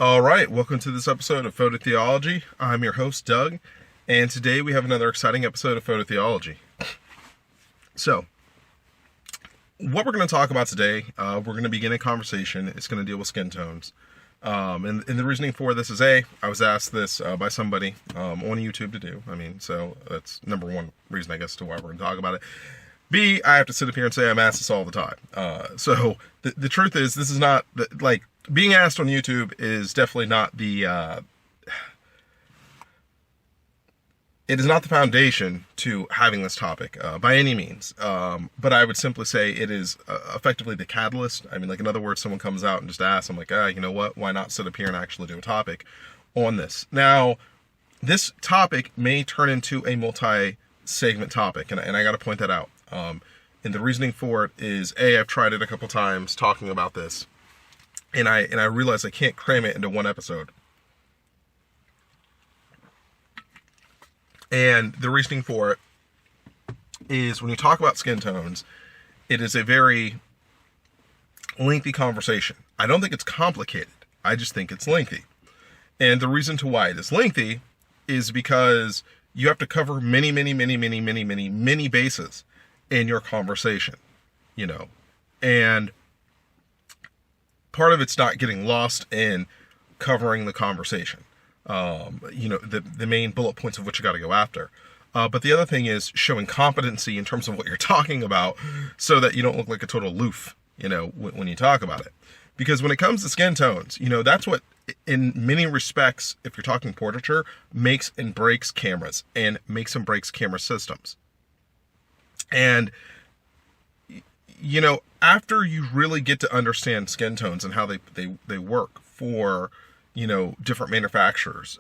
All right, welcome to this episode of Photo Theology. I'm your host, Doug, and today we have another exciting episode of Photo Theology. So, what we're going to talk about today, we're going to begin a conversation. It's going to deal with skin tones. And the reasoning for this is I was asked this by somebody on YouTube to do. So that's number one reason, I guess, to why we're going to talk about it. B, I have to sit up here and say I'm asked this all the time. So the truth is, this is not, being asked on YouTube is definitely not it is not the foundation to having this topic by any means. But I would simply say it is effectively the catalyst. In other words, someone comes out and just asks, I'm like, you know what? Why not sit up here and actually do a topic on this? Now, this topic may turn into a multi-segment topic, and I got to point that out. And the reasoning for it is, I've tried it a couple times talking about this, and I realize I can't cram it into one episode. And the reasoning for it is, when you talk about skin tones, it is a very lengthy conversation. I don't think it's complicated. I just think it's lengthy. And the reason to why it is lengthy is because you have to cover many bases in your conversation, and part of it's not getting lost in covering the conversation. The main bullet points of which you got to go after. But the other thing is showing competency in terms of what you're talking about, so that you don't look like a total loof, when you talk about it. Because when it comes to skin tones, that's what, in many respects, if you're talking portraiture, makes and breaks cameras, and makes and breaks camera systems. And, after you really get to understand skin tones and how they work for, different manufacturers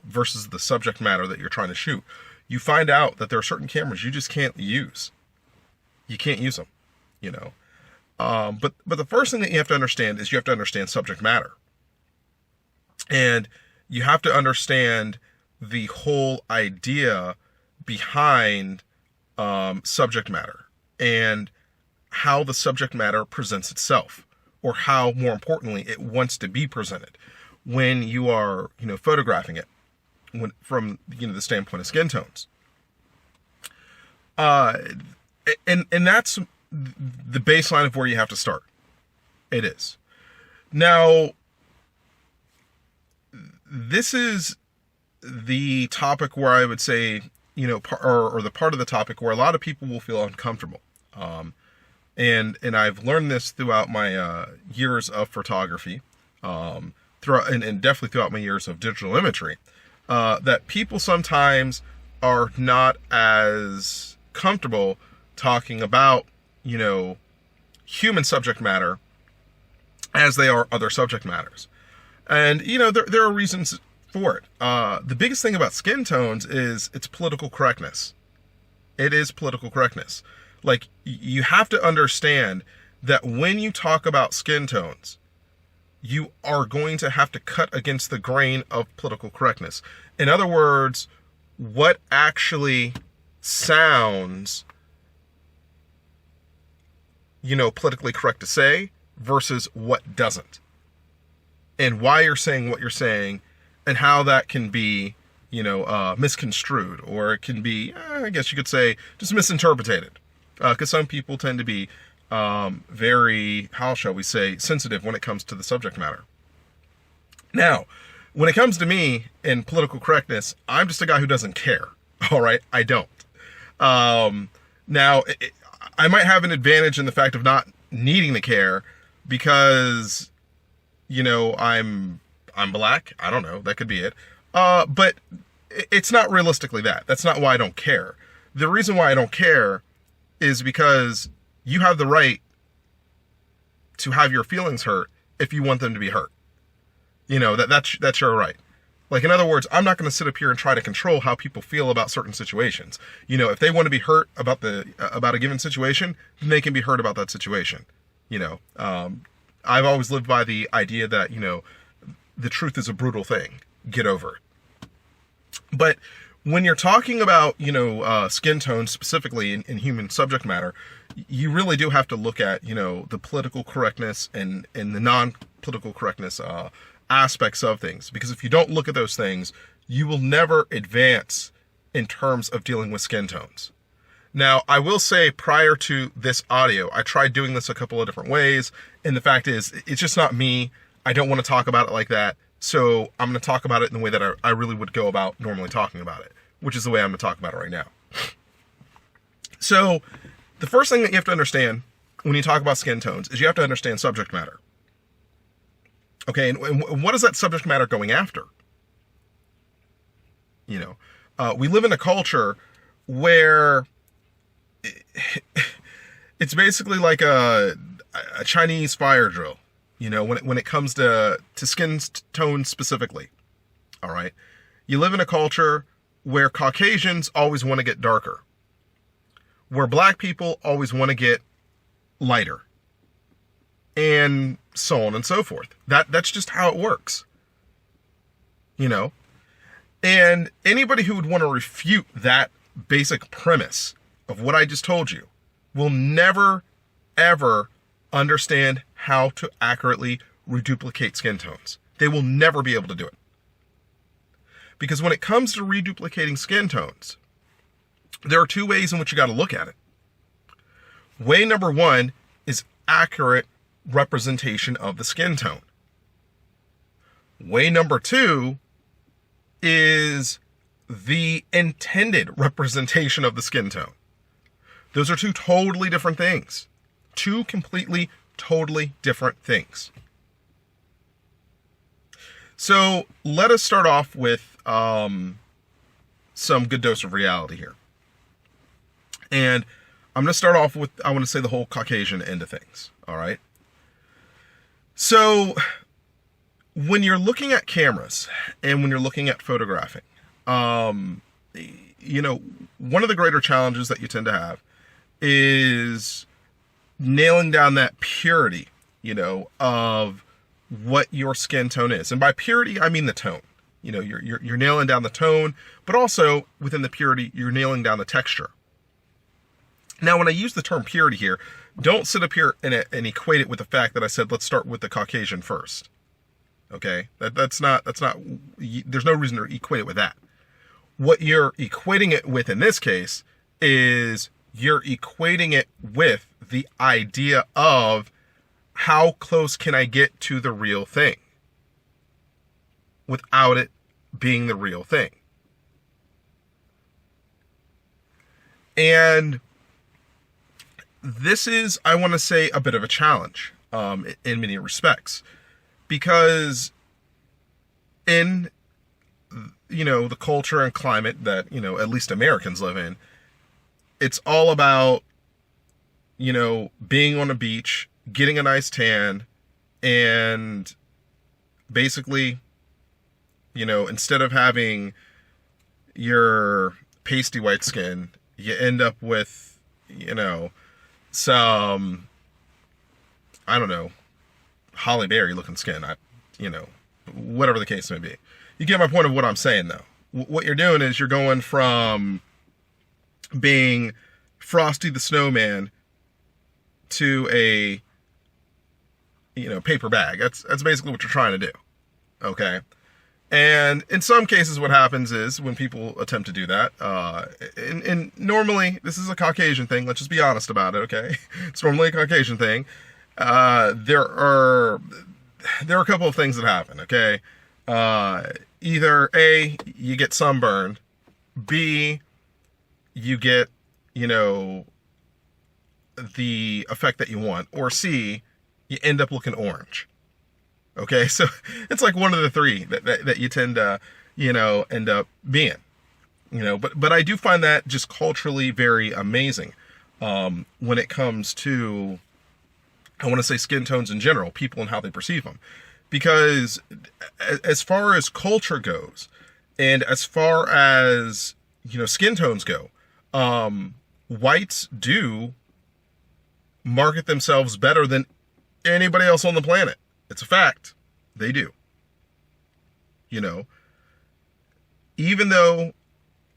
versus the subject matter that you're trying to shoot, you find out that there are certain cameras you just can't use. You can't use them, But the first thing that you have to understand is you have to understand subject matter. And you have to understand the whole idea behind subject matter, and how the subject matter presents itself, or how, more importantly, it wants to be presented when you are, photographing it from, the standpoint of skin tones. And that's the baseline of where you have to start. It is. Now, this is the topic where I would say, or the part of the topic where a lot of people will feel uncomfortable. And I've learned this throughout my years of photography, and definitely throughout my years of digital imagery, that people sometimes are not as comfortable talking about, human subject matter as they are other subject matters. And, there are reasons for it. The biggest thing about skin tones is it's political correctness. It is political correctness. You have to understand that when you talk about skin tones, you are going to have to cut against the grain of political correctness. In other words, what actually sounds, politically correct to say versus what doesn't. And why you're saying what you're saying, and how that can be, misconstrued, or it can be, I guess you could say, just misinterpreted. Because some people tend to be very, how shall we say, sensitive when it comes to the subject matter. Now, when it comes to me and political correctness, I'm just a guy who doesn't care. All right, I don't. Now, I might have an advantage in the fact of not needing to care because, I'm black. I don't know. That could be it. But it's not realistically that. That's not why I don't care. The reason why I don't care is because you have the right to have your feelings hurt if you want them to be hurt. That's your right. In other words, I'm not going to sit up here and try to control how people feel about certain situations. If they want to be hurt about a given situation, then they can be hurt about that situation. I've always lived by the idea that, the truth is a brutal thing. Get over it. But when you're talking about, skin tones specifically in human subject matter, you really do have to look at, the political correctness and the non-political correctness aspects of things. Because if you don't look at those things, you will never advance in terms of dealing with skin tones. Now, I will say prior to this audio, I tried doing this a couple of different ways. And the fact is, it's just not me. I don't want to talk about it like that. So I'm going to talk about it in the way that I really would go about normally talking about it, which is the way I'm going to talk about it right now. So the first thing that you have to understand when you talk about skin tones is you have to understand subject matter. Okay, and what is that subject matter going after? You know, we live in a culture where it's basically like a Chinese fire drill, you know, when it comes to skin tone specifically. All right, you live in a culture where Caucasians always want to get darker, where black people always want to get lighter, and so on and so forth. That's just how it works, you know. And anybody who would want to refute that basic premise of what I just told you will never, ever understand how to accurately reduplicate skin tones. They will never be able to do it. Because when it comes to reduplicating skin tones, there are two ways in which you got to look at it. Way number one is accurate representation of the skin tone. Way number two is the intended representation of the skin tone. Those are two totally different things. Two completely, totally different things. So let us start off with some good dose of reality here. And I'm going to start off with, I want to say, the whole Caucasian end of things. All right. So when you're looking at cameras and when you're looking at photographing, you know, one of the greater challenges that you tend to have is nailing down that purity, you know, of what your skin tone is. And by purity, I mean the tone. You know, you're nailing down the tone, but also within the purity, you're nailing down the texture. Now, when I use the term purity here, don't sit up here and equate it with the fact that I said, let's start with the Caucasian first. Okay, that's not, there's no reason to equate it with that. What you're equating it with in this case is you're equating it with the idea of how close can I get to the real thing without it being the real thing. And this is, I want to say, a bit of a challenge in many respects. Because in, you know, the culture and climate that, you know, at least Americans live in, it's all about, you know, being on a beach, getting a nice tan, and basically, you know, instead of having your pasty white skin, you end up with, you know, some, I don't know, Holly Berry looking skin, you know, whatever the case may be. You get my point of what I'm saying, though. What you're doing is you're going from being Frosty the Snowman to a, you know, paper bag. That's basically what you're trying to do. Okay. And in some cases, what happens is when people attempt to do that, and normally this is a Caucasian thing. Let's just be honest about it. Okay. It's normally a Caucasian thing. There are a couple of things that happen, okay? Either A, you get sunburned, B, you get, you know, the effect that you want, or C, you end up looking orange. Okay, so it's like one of the three that you tend to, you know, end up being, you know, but I do find that just culturally very amazing when it comes to, I want to say, skin tones in general, people and how they perceive them. Because as far as culture goes, and as far as, you know, skin tones go, whites do market themselves better than anybody else on the planet. It's a fact. They do. You know, even though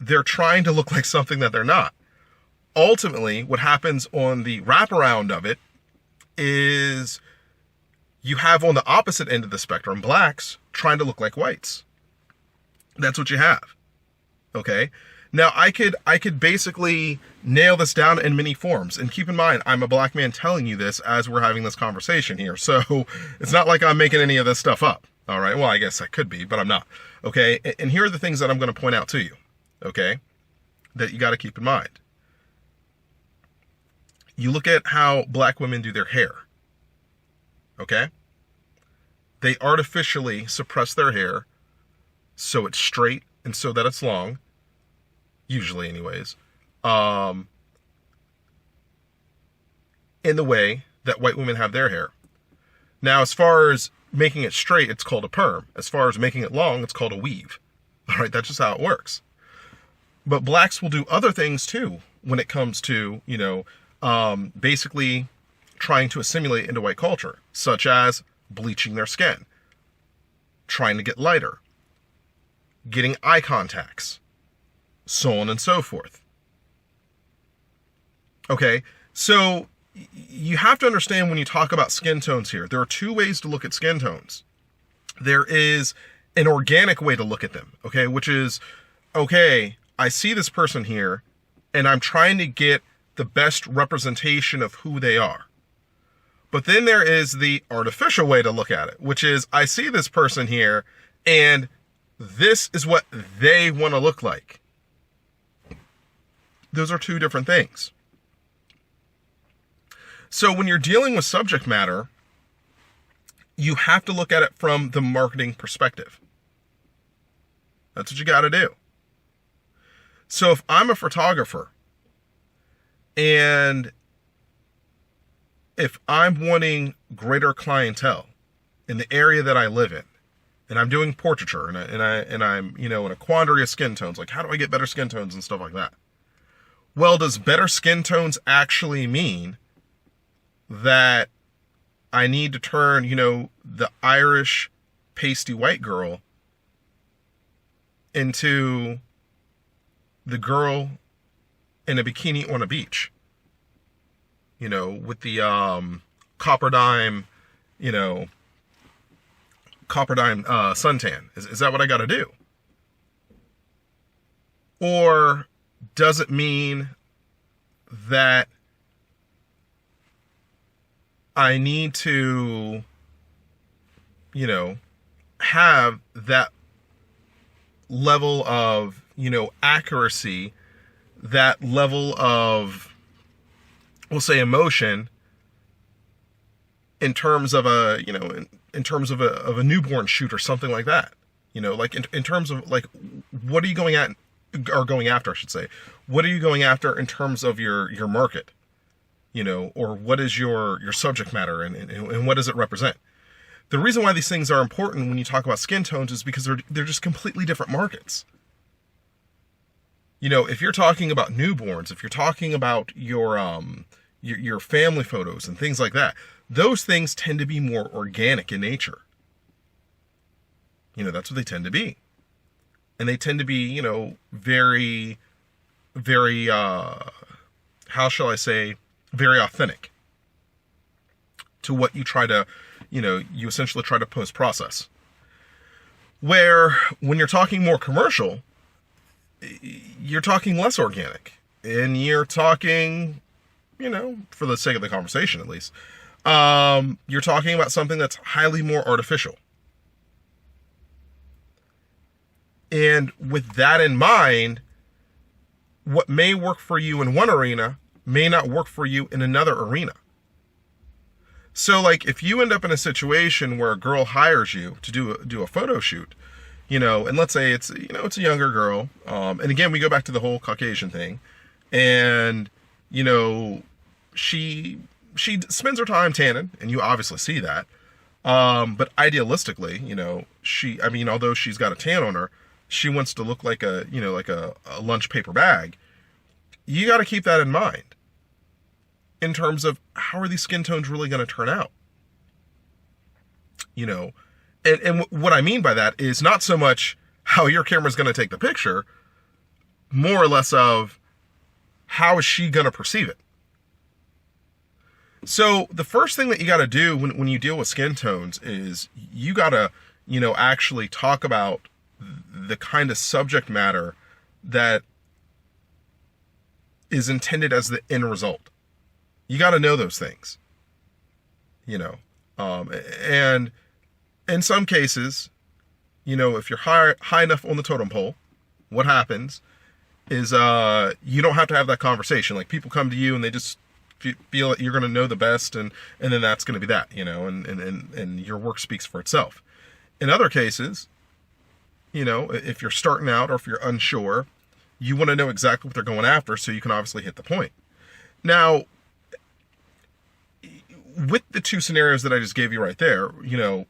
they're trying to look like something that they're not. Ultimately, what happens on the wraparound of it is You have on the opposite end of the spectrum, blacks trying to look like whites. That's what you have. Okay? Now, I could basically nail this down in many forms. And keep in mind, I'm a black man telling you this as we're having this conversation here. So it's not like I'm making any of this stuff up. All right? Well, I guess I could be, but I'm not. Okay? And here are the things that I'm going to point out to you. Okay? That you got to keep in mind. You look at how black women do their hair. Okay? They artificially suppress their hair so it's straight and so that it's long. Usually anyways, in the way that white women have their hair. Now, as far as making it straight, it's called a perm. As far as making it long, it's called a weave. All right, that's just how it works. But blacks will do other things too when it comes to, basically trying to assimilate into white culture, such as bleaching their skin, trying to get lighter, getting eye contacts, so on and so forth. Okay, so you have to understand when you talk about skin tones here, there are two ways to look at skin tones. There is an organic way to look at them, okay, which is, okay, I see this person here, and I'm trying to get the best representation of who they are. But then there is the artificial way to look at it, which is, I see this person here, and this is what they want to look like. Those are two different things. So when you're dealing with subject matter, you have to look at it from the marketing perspective. That's what you got to do. So if I'm a photographer and if I'm wanting greater clientele in the area that I live in, and I'm doing portraiture and I'm, in a quandary of skin tones, like how do I get better skin tones and stuff like that? Well, does better skin tones actually mean that I need to turn, the Irish pasty white girl into the girl in a bikini on a beach? With the copper dime suntan. Is that what I got to do? Or does it mean that I need to, have that level of, accuracy, that level of, we'll say, emotion in terms of a, in terms of a newborn shoot or something like that? Like in terms of like, what are you going after, I should say. What are you going after in terms of your market? Or what is your subject matter and what does it represent? The reason why these things are important when you talk about skin tones is because they're just completely different markets. If you're talking about newborns, if you're talking about your family photos and things like that, those things tend to be more organic in nature. That's what they tend to be. And they tend to be, very, very, how shall I say, very authentic to what you try to, you essentially try to post-process. Where when you're talking more commercial, you're talking less organic. And you're talking, for the sake of the conversation at least, you're talking about something that's highly more artificial. And with that in mind, what may work for you in one arena may not work for you in another arena. So like if you end up in a situation where a girl hires you to do a photo shoot, and let's say it's, it's a younger girl. And again, we go back to the whole Caucasian thing, and, she spends her time tanning, and you obviously see that. But idealistically, although she's got a tan on her, she wants to look like a lunch paper bag. You got to keep that in mind in terms of how are these skin tones really going to turn out? And what I mean by that is not so much how your camera's going to take the picture, more or less of how is she going to perceive it? So the first thing that you got to do when you deal with skin tones is you got to, actually talk about the kind of subject matter that is intended as the end result. You got to know those things, and in some cases, if you're high enough on the totem pole, what happens is you don't have to have that conversation. Like, people come to you and they just feel that you're going to know the best, and then that's going to be that, and your work speaks for itself. In other cases, if you're starting out or if you're unsure, you want to know exactly what they're going after so you can obviously hit the point. Now, with the two scenarios that I just gave you right there,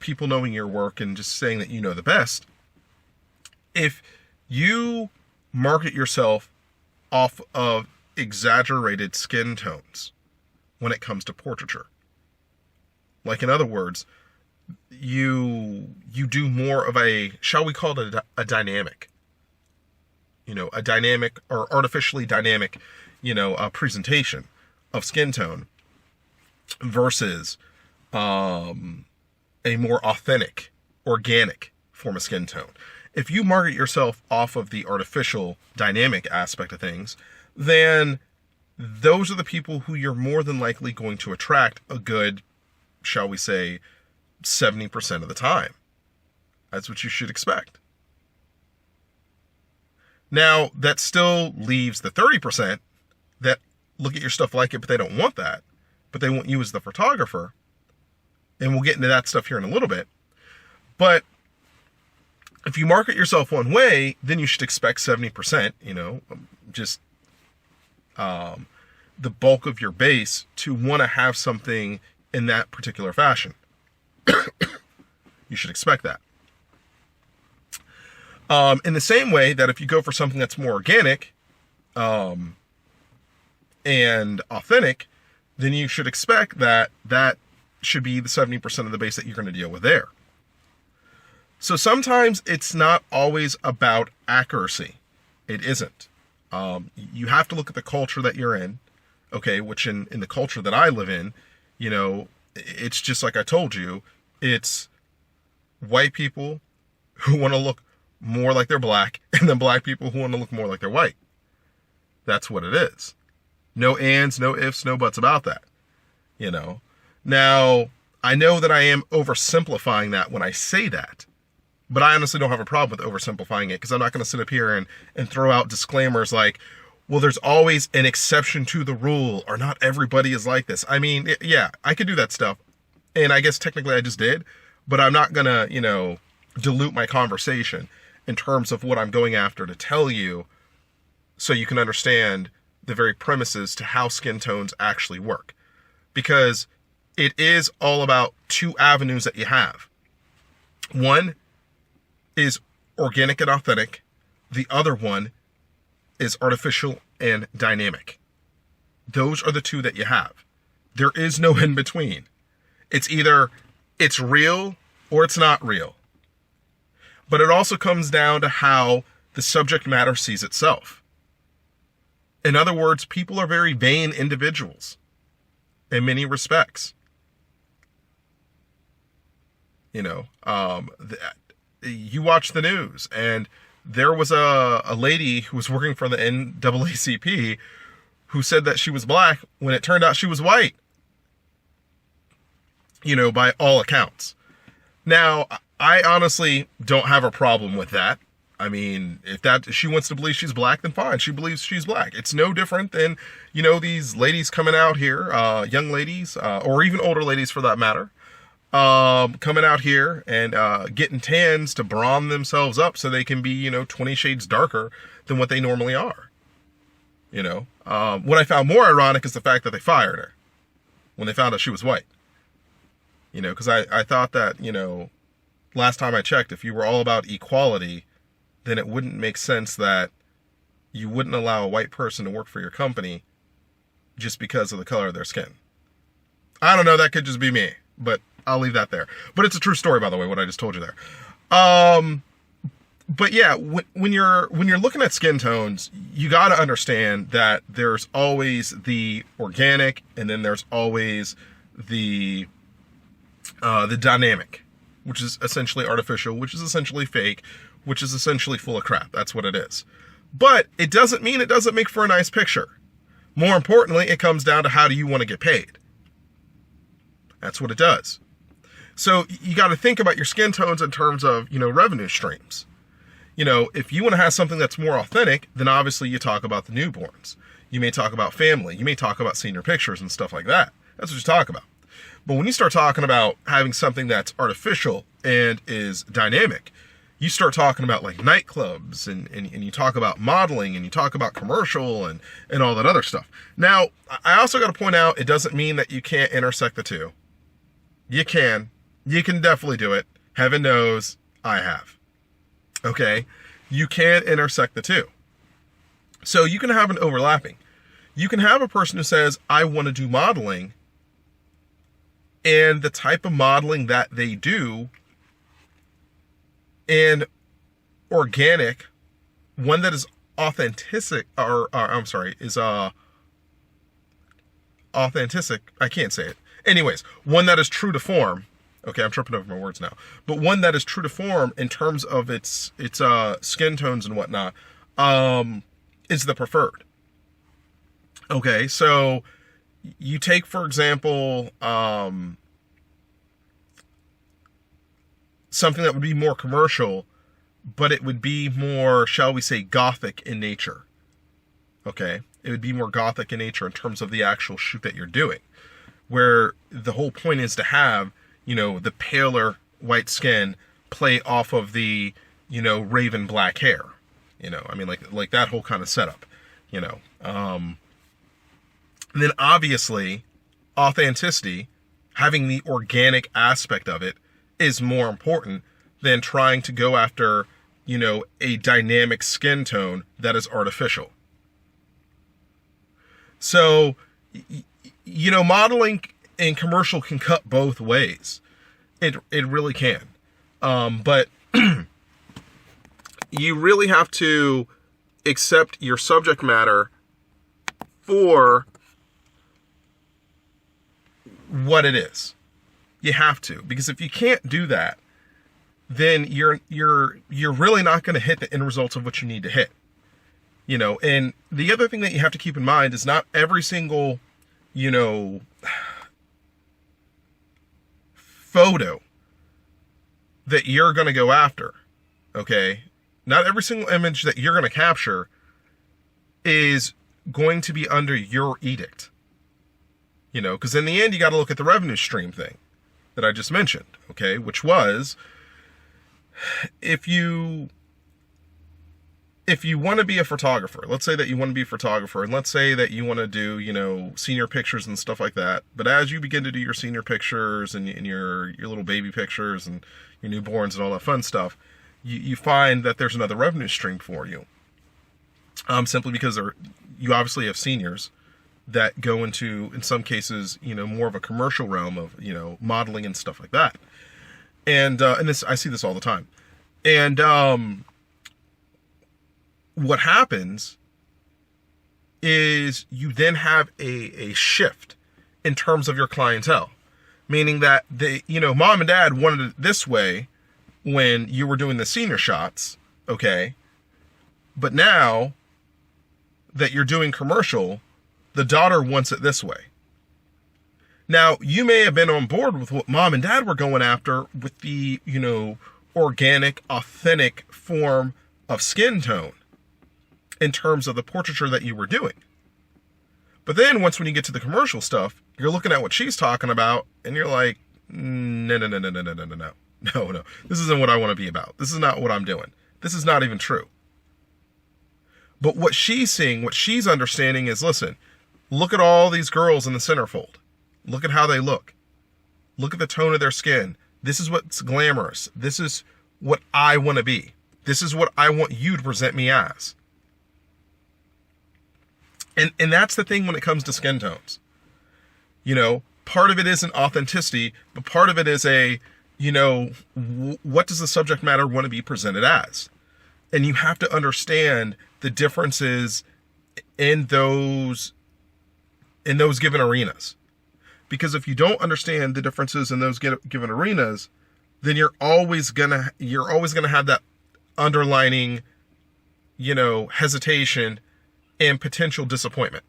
people knowing your work and just saying that you know the best, if you market yourself off of exaggerated skin tones when it comes to portraiture, like, in other words, you do more of a, shall we call it a dynamic, a dynamic or artificially dynamic, a presentation of skin tone versus a more authentic, organic form of skin tone. If you market yourself off of the artificial dynamic aspect of things, then those are the people who you're more than likely going to attract a good, shall we say, 70% of the time. That's what you should expect. Now, that still leaves the 30% that look at your stuff like it, but they don't want that. But they want you as the photographer. And we'll get into that stuff here in a little bit. But if you market yourself one way, then you should expect 70%, just the bulk of your base to want to have something in that particular fashion. You should expect that. In the same way that if you go for something that's more organic and authentic, then you should expect that should be the 70% of the base that you're going to deal with there. So sometimes it's not always about accuracy. It isn't. You have to look at the culture that you're in, okay, which in the culture that I live in, it's just like I told you, it's white people who want to look more like they're black, and then black people who want to look more like they're white. That's what it is. No ands, no ifs, no buts about that. Now, I know that I am oversimplifying that when I say that, but I honestly don't have a problem with oversimplifying it, because I'm not going to sit up here and throw out disclaimers like, well, there's always an exception to the rule, or not everybody is like this. I mean, yeah, I could do that stuff, and I guess technically I just did, but I'm not going to, dilute my conversation in terms of what I'm going after to tell you, so you can understand the very premises to how skin tones actually work. Because it is all about two avenues that you have. One is organic and authentic. The other one is artificial and dynamic. Those are the two that you have. There is no in between. It's either it's real or it's not real. But it also comes down to how the subject matter sees itself. In other words, people are very vain individuals in many respects. You watch the news, and there was a lady who was working for the NAACP who said that she was black when it turned out she was white. By all accounts. Now, I honestly don't have a problem with that. I mean, if she wants to believe she's black, then fine. She believes she's black. It's no different than, these ladies coming out here, young ladies, or even older ladies for that matter, coming out here and getting tans to bronze themselves up so they can be, 20 shades darker than what they normally are. What I found more ironic is the fact that they fired her when they found out she was white. Because I thought that, last time I checked, if you were all about equality, then it wouldn't make sense that you wouldn't allow a white person to work for your company just because of the color of their skin. I don't know, that could just be me, but I'll leave that there. But it's a true story, by the way, what I just told you there. but yeah, when you're looking at skin tones, you got to understand that there's always the organic, and then there's always the dynamic, which is essentially artificial, which is essentially fake, which is essentially full of crap. That's what it is. But it doesn't mean it doesn't make for a nice picture. More importantly, it comes down to how do you want to get paid. That's what it does. So you got to think about your skin tones in terms of, revenue streams. If you want to have something that's more authentic, then obviously you talk about the newborns. You may talk about family. You may talk about senior pictures and stuff like that. That's what you talk about. But when you start talking about having something that's artificial and is dynamic, you start talking about like nightclubs and you talk about modeling and you talk about commercial and all that other stuff. Now, I also got to point out, it doesn't mean that you can't intersect the two. You can definitely do it. Heaven knows I have. Okay. You can intersect the two. So you can have an overlapping. You can have a person who says, I want to do modeling, and the type of modeling that they do and organic, one that is authentic, is authentic. I can't say it. Anyways, one that is true to form. Okay, I'm tripping over my words now. But one that is true to form in terms of its skin tones and whatnot, is the preferred. Okay, so you take, for example, something that would be more commercial, but it would be more, shall we say, gothic in nature. Okay, it would be more gothic in nature in terms of the actual shoot that you're doing, where the whole point is to have, the paler white skin play off of the, raven black hair. Like that whole kind of setup, And then obviously, authenticity, having the organic aspect of it, is more important than trying to go after, a dynamic skin tone that is artificial. So, modeling and commercial can cut both ways. It really can. But you really have to accept your subject matter for what it is. You have to, because if you can't do that, then you're really not going to hit the end results of what you need to hit. And the other thing that you have to keep in mind is not every single, photo that you're going to go after, okay? Not every single image that you're going to capture is going to be under your edict. Because in the end, you got to look at the revenue stream thing that I just mentioned, okay? Which was, if you want to be a photographer, let's say that you want to be a photographer, and let's say that you want to do, senior pictures and stuff like that. But as you begin to do your senior pictures and your little baby pictures and your newborns and all that fun stuff, you find that there's another revenue stream for you. Simply because you obviously have seniors that go into, in some cases, more of a commercial realm of, modeling and stuff like that. And this, I see this all the time. And what happens is you then have a shift in terms of your clientele, meaning that mom and dad wanted it this way when you were doing the senior shots, okay? But now that you're doing commercial, the daughter wants it this way. Now, you may have been on board with what mom and dad were going after with the, organic, authentic form of skin tone in terms of the portraiture that you were doing. But then when you get to the commercial stuff, you're looking at what she's talking about and you're like, no. This isn't what I want to be about. This is not what I'm doing. This is not even true. But what she's seeing, what she's understanding is, listen, look at all these girls in the centerfold. Look at how they look. Look at the tone of their skin. This is what's glamorous. This is what I want to be. This is what I want you to present me as. And that's the thing when it comes to skin tones. Part of it is an authenticity, but part of it is what does the subject matter want to be presented as? And you have to understand the differences in those given arenas. Because if you don't understand the differences in those given arenas, then you're always gonna have that underlining, hesitation and potential disappointment.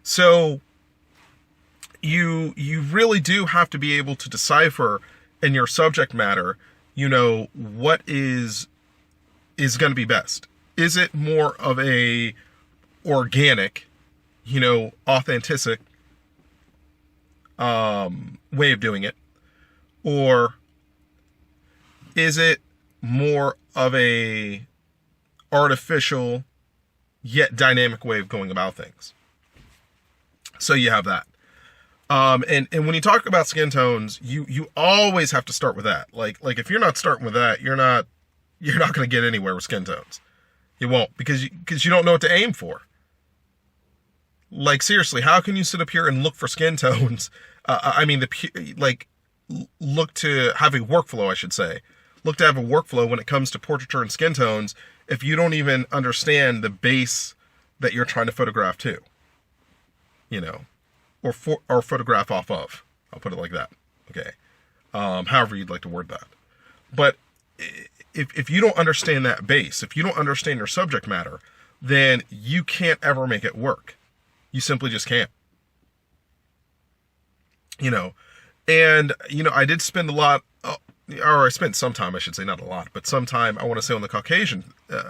So you really do have to be able to decipher in your subject matter, what is going to be best. Is it more of a organic, authentic way of doing it? Or is it more of a artificial yet dynamic way of going about things? So you have that. And when you talk about skin tones, you always have to start with that. Like if you're not starting with that, you're not going to get anywhere with skin tones. You won't, because you don't know what to aim for. Like, seriously, how can you sit up here and look for skin tones? Look to have a workflow, I should say. Look to have a workflow when it comes to portraiture and skin tones if you don't even understand the base that you're trying to photograph to. Or photograph off of. I'll put it like that. Okay. However you'd like to word that. But if you don't understand that base, if you don't understand your subject matter, then you can't ever make it work. You simply just can't. And, I did spend I spent some time, I should say, not a lot, but some time, I want to say, on the Caucasian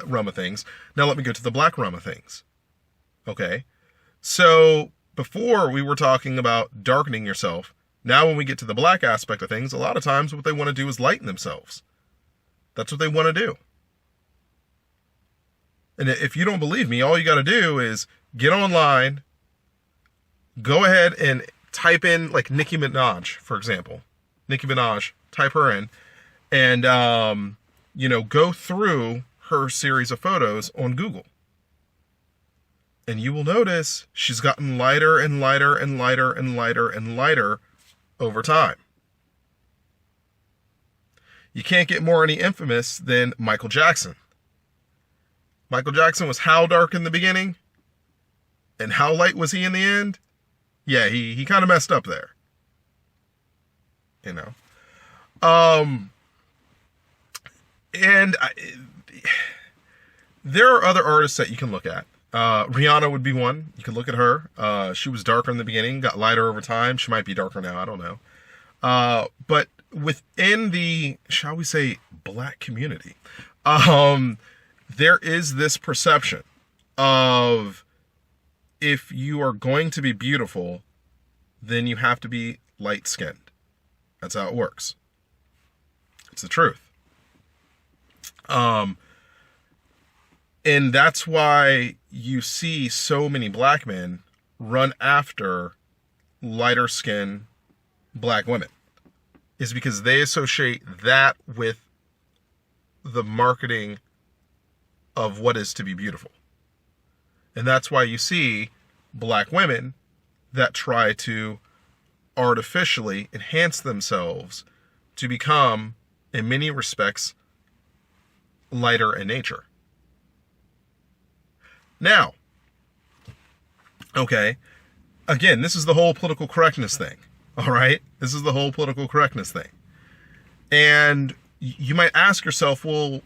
realm of things. Now let me go to the black realm of things. Okay. So before we were talking about darkening yourself. Now when we get to the black aspect of things, a lot of times what they want to do is lighten themselves. That's what they want to do. And if you don't believe me, all you got to do is get online, go ahead and type in like Nicki Minaj, for example. Nicki Minaj, type her in, and, go through her series of photos on Google. And you will notice she's gotten lighter and lighter and lighter and lighter and lighter over time. You can't get more any infamous than Michael Jackson. Michael Jackson was how dark in the beginning? And how light was he in the end? Yeah, he kind of messed up there. There are other artists that you can look at. Rihanna would be one. You can look at her. She was darker in the beginning, got lighter over time. She might be darker now, I don't know. But within the, shall we say, black community, there is this perception of if you are going to be beautiful, then you have to be light-skinned. That's how it works. It's the truth. And that's why you see so many black men run after lighter skinned black women, is because they associate that with the marketing of what is to be beautiful. And that's why you see black women that try to artificially enhance themselves to become, in many respects, lighter in nature. Now, okay, again, this is the whole political correctness thing, all right? This is the whole political correctness thing. And you might ask yourself, well,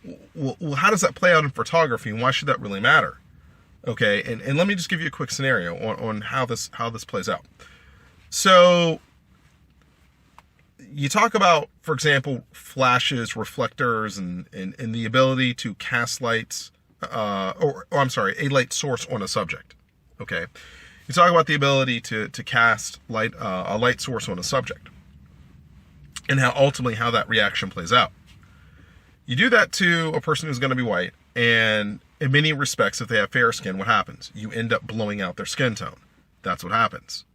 how does that play out in photography, and why should that really matter? Okay, and let me just give you a quick scenario on how this plays out. So, you talk about, for example, flashes, reflectors, and the ability to cast lights, a light source on a subject. Okay, you talk about the ability to cast light, a light source on a subject, and how that reaction plays out. You do that to a person who's going to be white, and in many respects, if they have fair skin, what happens? You end up blowing out their skin tone. That's what happens.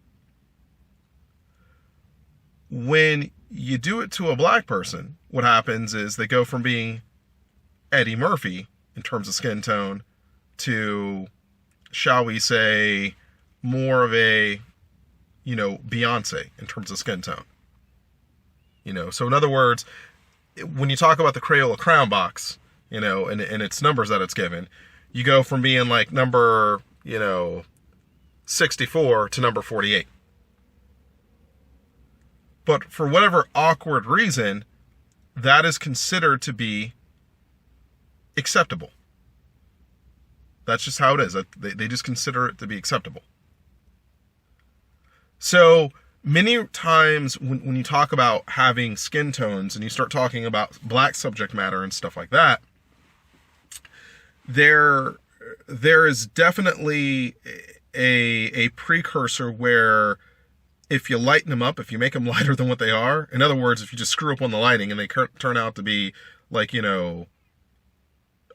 When you do it to a black person, what happens is they go from being Eddie Murphy in terms of skin tone to, shall we say, more of a, Beyonce in terms of skin tone. So in other words, when you talk about the Crayola Crown box, and its numbers that it's given, you go from being like number, 64 to number 48. But for whatever awkward reason, that is considered to be acceptable. That's just how it is. They just consider it to be acceptable. So many times when you talk about having skin tones and you start talking about black subject matter and stuff like that, there is definitely a precursor where if you lighten them up, if you make them lighter than what they are, in other words, if you just screw up on the lighting and they turn out to be like,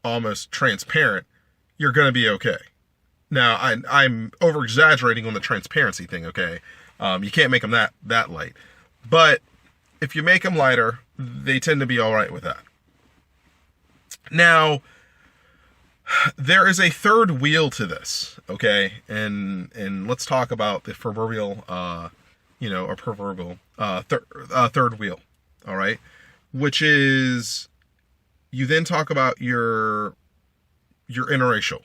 almost transparent, you're going to be okay. Now, I'm over-exaggerating on the transparency thing, okay? You can't make them that light. But if you make them lighter, they tend to be all right with that. Now, there is a third wheel to this, okay? And let's talk about the proverbial, third wheel, all right? Which is, you then talk about your interracial,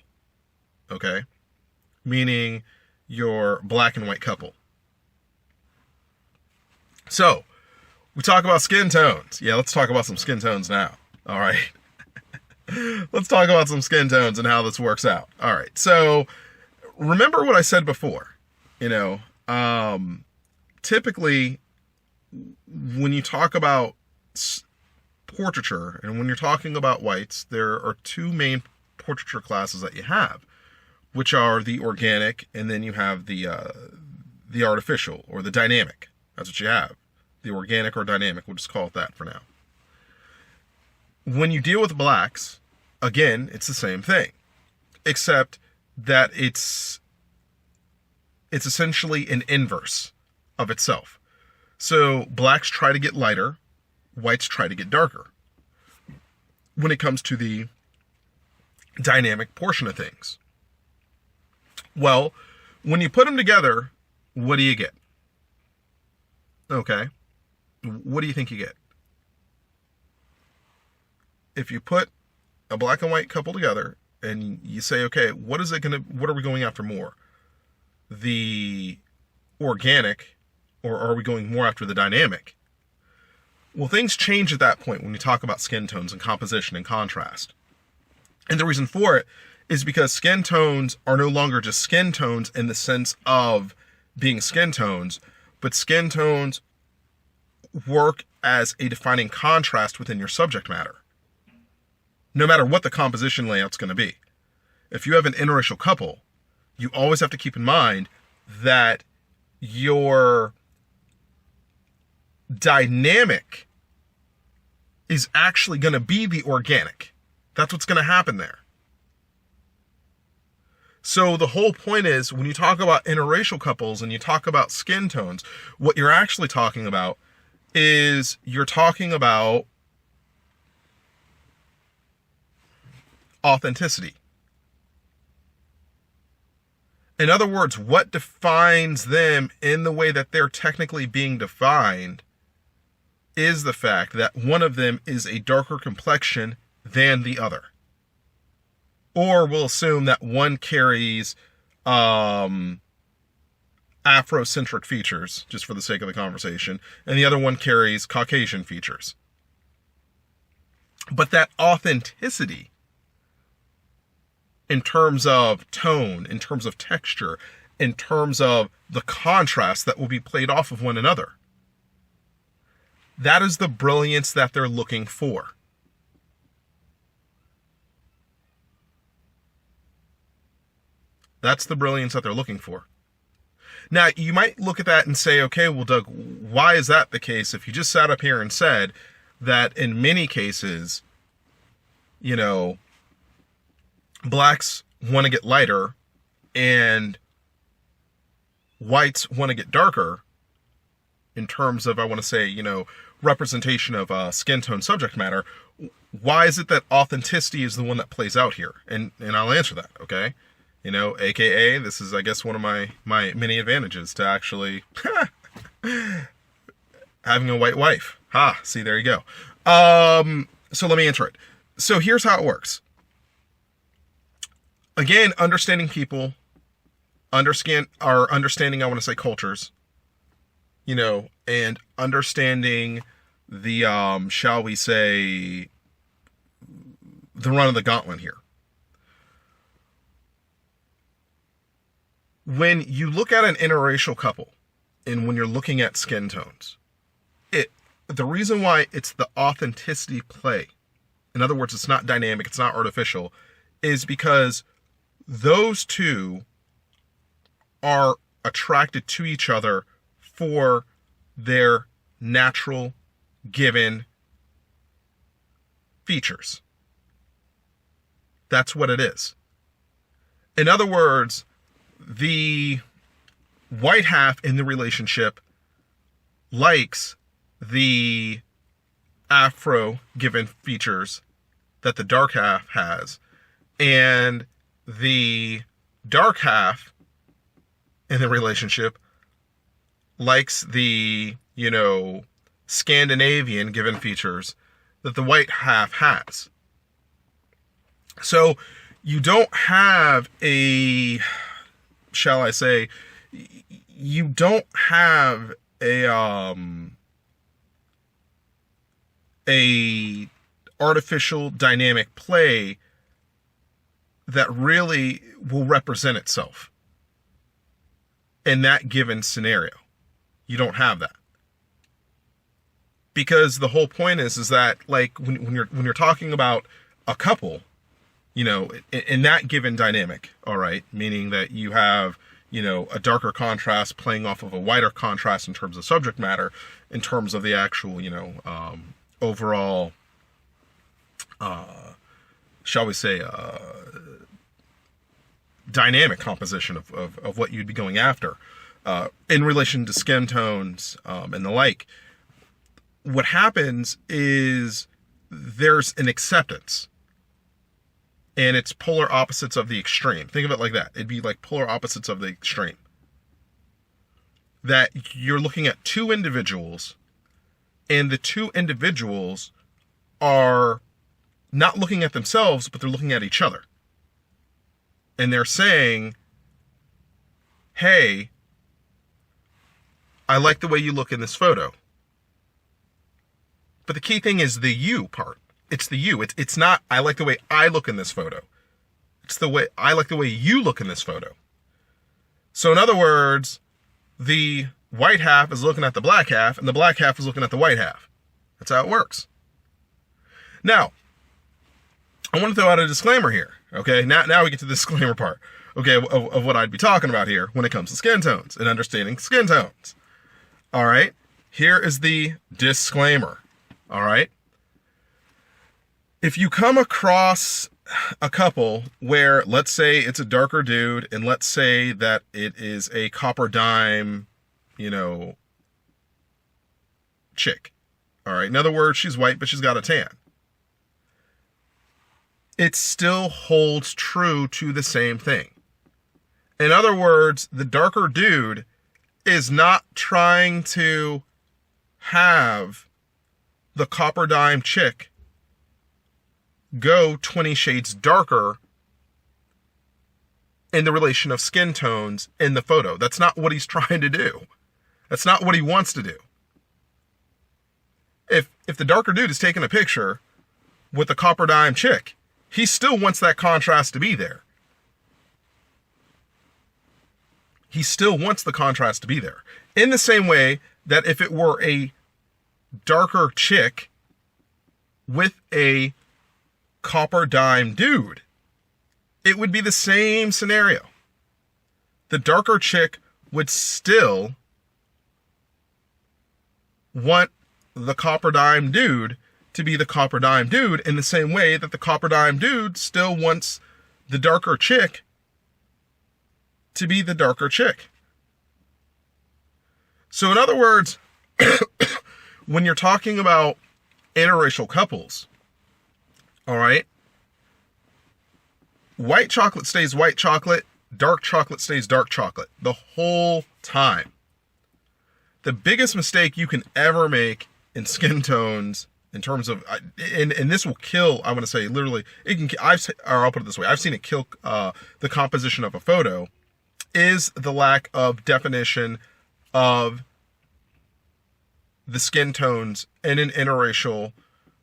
okay? Meaning your black and white couple. So, we talk about skin tones. Yeah, let's talk about some skin tones now, all right? Let's talk about some skin tones and how this works out. All right, so remember what I said before. Typically, when you talk about portraiture and when you're talking about whites, there are two main portraiture classes that you have, which are the organic, and then you have the artificial or the dynamic. That's what you have. The organic or dynamic, we'll just call it that for now. When you deal with blacks, again, it's the same thing, except that it's essentially an inverse of itself. So blacks try to get lighter, whites try to get darker when it comes to the dynamic portion of things. Well, when you put them together, what do you get? Okay. What do you think you get? If you put a black and white couple together and you say, okay, what are we going after more? The organic, or are we going more after the dynamic? Well, things change at that point when you talk about skin tones and composition and contrast. And the reason for it is because skin tones are no longer just skin tones in the sense of being skin tones, but skin tones work as a defining contrast within your subject matter, no matter what the composition layout's going to be. If you have an interracial couple, you always have to keep in mind that your dynamic is actually going to be the organic. That's what's going to happen there. So the whole point is, when you talk about interracial couples and you talk about skin tones, what you're actually talking about is you're talking about authenticity. In other words, what defines them in the way that they're technically being defined is the fact that one of them is a darker complexion than the other. Or we'll assume that one carries Afrocentric features, just for the sake of the conversation, and the other one carries Caucasian features. But that authenticity, in terms of tone, in terms of texture, in terms of the contrast that will be played off of one another, that is the brilliance that they're looking for. That's the brilliance that they're looking for. Now, you might look at that and say, okay, well, Doug, why is that the case? If you just sat up here and said that in many cases, blacks want to get lighter and whites want to get darker in terms of, I want to say, representation of skin tone subject matter, why is it that authenticity is the one that plays out here? And I'll answer that, okay? AKA, this is, I guess, one of my many advantages to actually having a white wife. See, there you go. So let me answer it. So here's how it works. Again, understanding people, understanding, I want to say cultures, and understanding the, shall we say, the run of the gauntlet here. When you look at an interracial couple, and when you're looking at skin tones, the reason why it's the authenticity play, in other words, it's not dynamic, it's not artificial, is because those two are attracted to each other for their natural given features. That's what it is. In other words, the white half in the relationship likes the afro given features that the dark half has, and the dark half in the relationship likes the, Scandinavian given features that the white half has. So you don't have a, shall I say, you don't have a artificial dynamic play that really will represent itself in that given scenario. You don't have that. Because the whole point is that, like, when you're talking about a couple, in that given dynamic, all right, meaning that you have, a darker contrast playing off of a wider contrast in terms of subject matter, in terms of the actual, overall, shall we say, dynamic composition of what you'd be going after, in relation to skin tones, and the like. What happens is there's an acceptance, and it's polar opposites of the extreme. Think of it like that. It'd be like polar opposites of the extreme. That you're looking at two individuals, and the two individuals are not looking at themselves, but they're looking at each other. And they're saying, hey, I like the way you look in this photo. But the key thing is the you part. It's the you. It's not, I like the way I look in this photo. It's the way, I like the way you look in this photo. So in other words, the white half is looking at the black half, and the black half is looking at the white half. That's how it works. Now, I want to throw out a disclaimer here. Okay, now we get to the disclaimer part. Okay, of what I'd be talking about here when it comes to skin tones and understanding skin tones. All right, here is the disclaimer. All right. If you come across a couple where, let's say it's a darker dude, and let's say that it is a copper dime, chick. All right. In other words, she's white, but she's got a tan. It still holds true to the same thing. In other words, the darker dude is not trying to have the copper dime chick go 20 shades darker in the relation of skin tones in the photo. That's not what he's trying to do. That's not what he wants to do. If the darker dude is taking a picture with the copper dime chick, he still wants that contrast to be there. He still wants the contrast to be there. In the same way that if it were a darker chick with a copper dime dude, it would be the same scenario. The darker chick would still want the copper dime dude to be the copper dime dude, in the same way that the copper dime dude still wants the darker chick to be the darker chick. So in other words, when you're talking about interracial couples, all right, white chocolate stays white chocolate, dark chocolate stays dark chocolate the whole time. The biggest mistake you can ever make in skin tones in terms of, and this will kill, I want to say literally, it can, or I'll put it this way, I've seen it kill the composition of a photo, is the lack of definition of the skin tones in an interracial,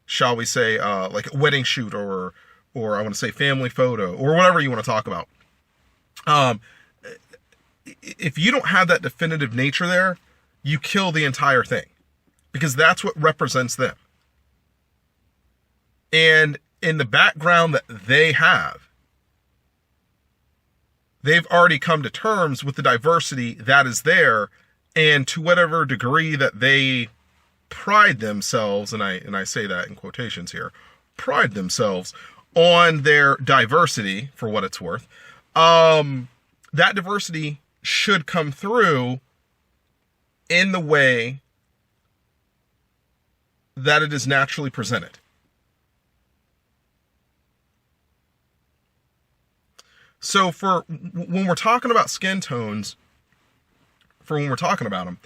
shall we say, like a wedding shoot, or I want to say family photo, or whatever you want to talk about. If you don't have that definitive nature there, you kill the entire thing, because that's what represents them. And in the background that they have, they've already come to terms with the diversity that is there, and to whatever degree that they pride themselves, and I say that in quotations here, pride themselves on their diversity, for what it's worth, that diversity should come through in the way that it is naturally presented. So for when we're talking about skin tones, for when we're talking about them,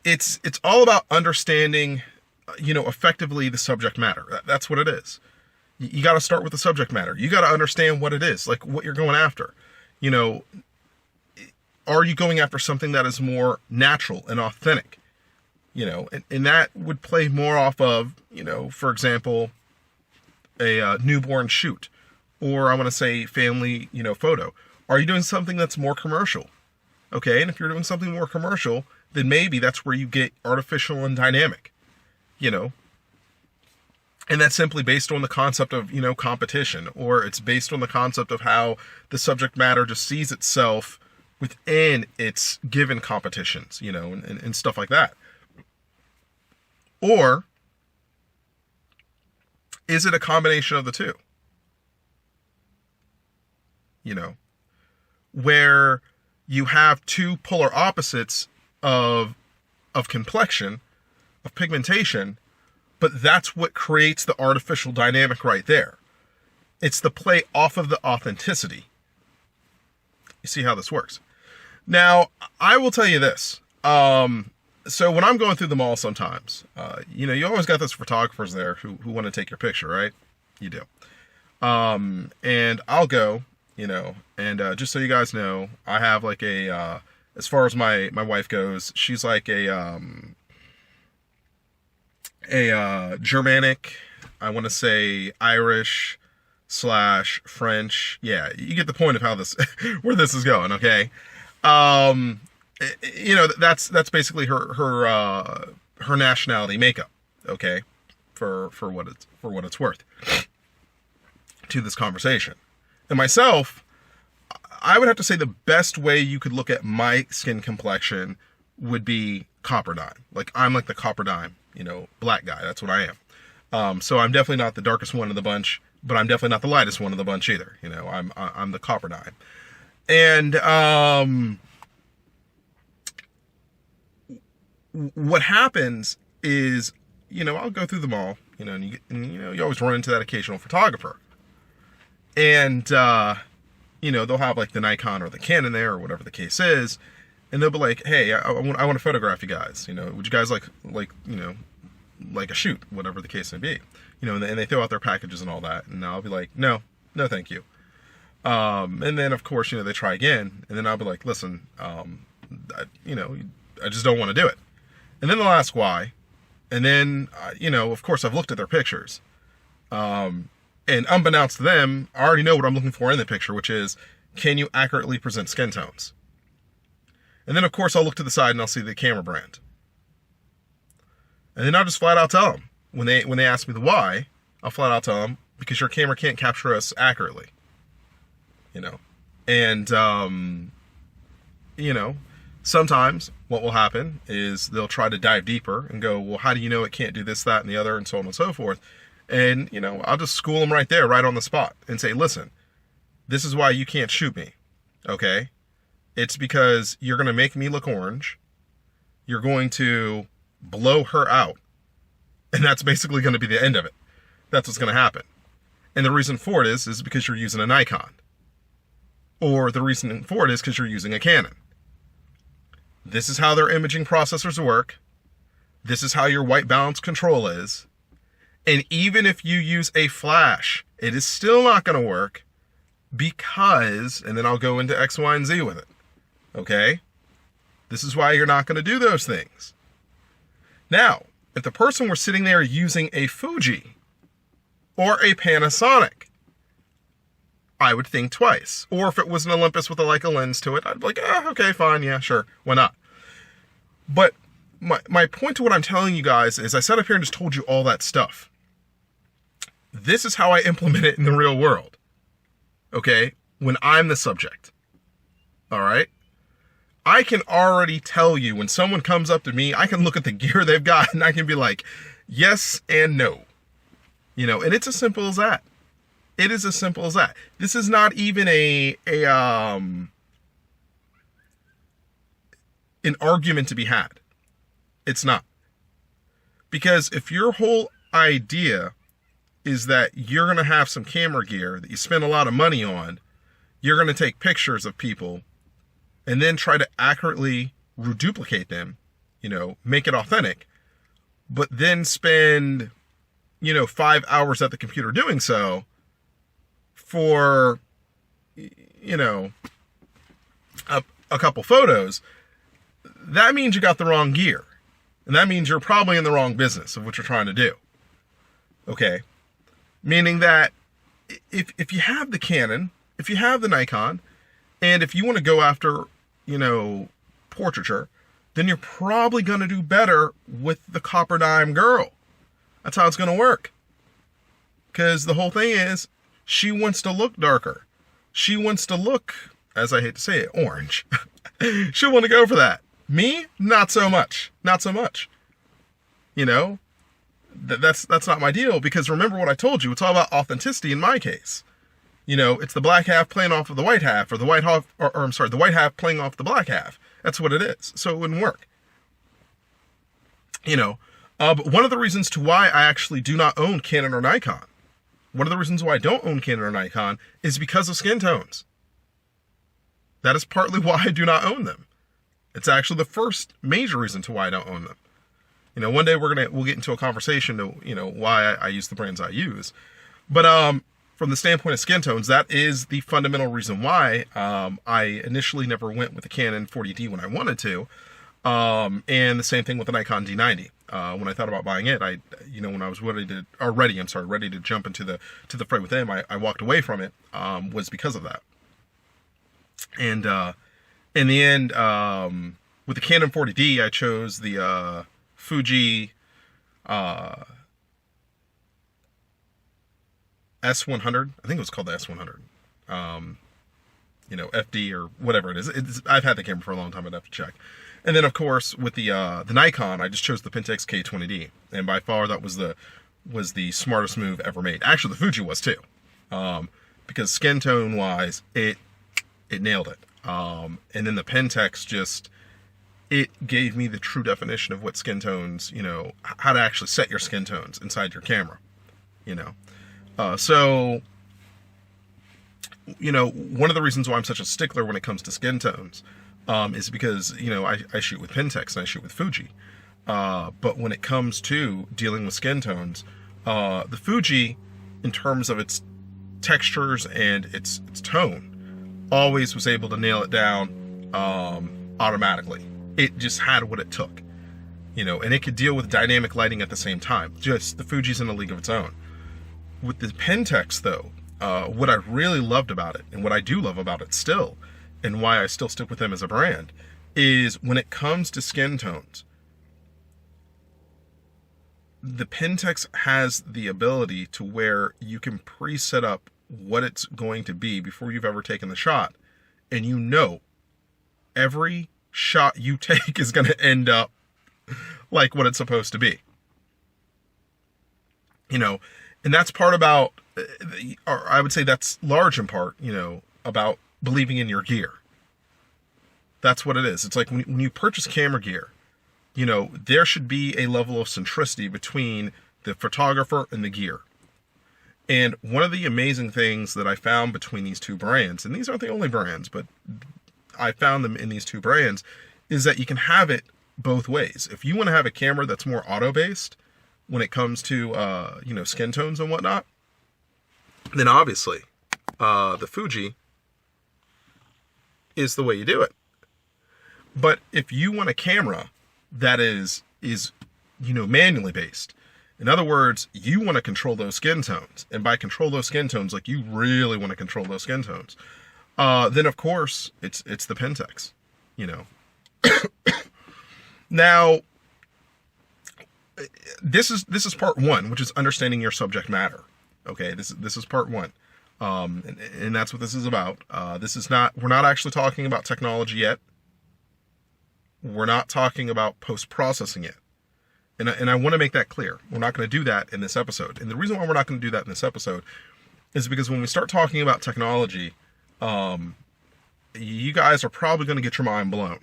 it's all about understanding, effectively the subject matter. That's what it is. You got to start with the subject matter. You got to understand what it is, like what you're going after. Are you going after something that is more natural and authentic? And that would play more off of, for example, a newborn shoot, or I want to say family, photo. Are you doing something that's more commercial? Okay, and if you're doing something more commercial, then maybe that's where you get artificial and dynamic, and that's simply based on the concept of, competition, or it's based on the concept of how the subject matter just sees itself within its given competitions, and stuff like that. Or is it a combination of the two? Where you have two polar opposites of complexion, of pigmentation, but that's what creates the artificial dynamic right there. It's the play off of the authenticity. You see how this works? Now, I will tell you this. So when I'm going through the mall sometimes, you always got those photographers there who want to take your picture, right? You do. And I'll go, and just so you guys know, I have like as far as my wife goes, she's like a Germanic, I want to say Irish / French. Yeah, you get the point of how this, where this is going. Okay. That's basically her nationality makeup. Okay. For what it's worth to this conversation. And myself, I would have to say the best way you could look at my skin complexion would be copper dime. Like, I'm like the copper dime, black guy. That's what I am. So I'm definitely not the darkest one of the bunch, but I'm definitely not the lightest one of the bunch either. I'm the copper dime. And what happens is, I'll go through the mall, and you always run into that occasional photographer. And, they'll have like the Nikon or the Canon there, or whatever the case is. And they'll be like, hey, I want to photograph you guys. Would you guys like a shoot, whatever the case may be. And they throw out their packages and all that. And I'll be like, no, thank you. And then of course, they try again. And then I'll be like, listen, I just don't want to do it. And then they'll ask why. And then, of course I've looked at their pictures. And unbeknownst to them, I already know what I'm looking for in the picture, which is, can you accurately present skin tones? And then, of course, I'll look to the side and I'll see the camera brand. And then I'll just flat out tell them. When they ask me the why, I'll flat out tell them, because your camera can't capture us accurately. And, sometimes what will happen is they'll try to dive deeper and go, well, how do you know it can't do this, that, and the other, and so on and so forth. And, I'll just school them right there, right on the spot, and say, listen, this is why you can't shoot me, okay? It's because you're going to make me look orange. You're going to blow her out. And that's basically going to be the end of it. That's what's going to happen. And the reason for it is because you're using a Nikon. Or the reason for it is because you're using a Canon. This is how their imaging processors work. This is how your white balance control is. And even if you use a flash, it is still not going to work because, and then I'll go into X, Y, and Z with it. Okay? This is why you're not going to do those things. Now, if the person were sitting there using a Fuji or a Panasonic, I would think twice. Or if it was an Olympus with a Leica lens to it, I'd be like, okay, fine, yeah, sure, why not? But my point to what I'm telling you guys is I sat up here and just told you all that stuff. This is how I implement it in the real world. Okay? When I'm the subject. All right? I can already tell you when someone comes up to me, I can look at the gear they've got and I can be like, yes and no. You know, and it's as simple as that. It is as simple as that. This is not even an argument to be had. It's not. Because if your whole idea is that you're going to have some camera gear that you spend a lot of money on, you're going to take pictures of people and then try to accurately reduplicate them, you know, make it authentic, but then spend, 5 hours at the computer doing so for, a couple photos, that means you got the wrong gear. And that means you're probably in the wrong business of what you're trying to do. Okay? Meaning that if you have the Canon, if you have the Nikon, and if you want to go after, portraiture, then you're probably going to do better with the copper dime girl. That's how it's going to work. Because the whole thing is, she wants to look darker. She wants to look, as I hate to say it, orange. She'll want to go for that. Me? Not so much. Not so much. That's not my deal, because remember what I told you, it's all about authenticity in my case. It's the black half playing off of the white half, or the white half, the white half playing off the black half. That's what it is. So it wouldn't work. But one of the reasons to why I actually do not own Canon or Nikon, one of the reasons why I don't own Canon or Nikon is because of skin tones. That is partly why I do not own them. It's actually the first major reason to why I don't own them. One day we'll get into a conversation to, why I use the brands I use. But from the standpoint of skin tones, that is the fundamental reason why I initially never went with the Canon 40D when I wanted to. And the same thing with the Nikon D90. When I thought about buying it, when I was ready to jump into the fray with them, I walked away from it, was because of that. And in the end, with the Canon 40D, I chose the Fuji S100. I think it was called the S100. FD or whatever it is. I've had the camera for a long time. I'd have to check. And then, of course, with the Nikon, I just chose the Pentax K20D, and by far that was the smartest move ever made. Actually, the Fuji was too, because skin tone wise, it nailed it. And then the Pentax it gave me the true definition of what skin tones, how to actually set your skin tones inside your camera, So, one of the reasons why I'm such a stickler when it comes to skin tones is because, I shoot with Pentax and I shoot with Fuji. But when it comes to dealing with skin tones, the Fuji, in terms of its textures and its tone, always was able to nail it down automatically. It just had what it took, and it could deal with dynamic lighting at the same time. Just the Fuji's in a league of its own. With the Pentax, though, what I really loved about it, and what I do love about it still, and why I still stick with them as a brand, is when it comes to skin tones, the Pentax has the ability to where you can pre-set up what it's going to be before you've ever taken the shot, and every shot you take is going to end up like what it's supposed to be. And that's part about, or I would say that's large in part, about believing in your gear. That's what it is. It's like when you purchase camera gear, there should be a level of centricity between the photographer and the gear. And one of the amazing things that I found between these two brands, and these aren't the only brands, but I found them in these two brands, is that you can have it both ways. If you want to have a camera that's more auto-based, when it comes to, skin tones and whatnot, then obviously the Fuji is the way you do it. But if you want a camera that is manually based, in other words, you want to control those skin tones, and by control those skin tones, like you really want to control those skin tones, then of course it's the Pentax, Now, this is part one, which is understanding your subject matter. Okay, this is part one, and that's what this is about. We're not actually talking about technology yet. We're not talking about post-processing yet. And I want to make that clear. We're not going to do that in this episode. And the reason why we're not going to do that in this episode is because when we start talking about technology, you guys are probably going to get your mind blown.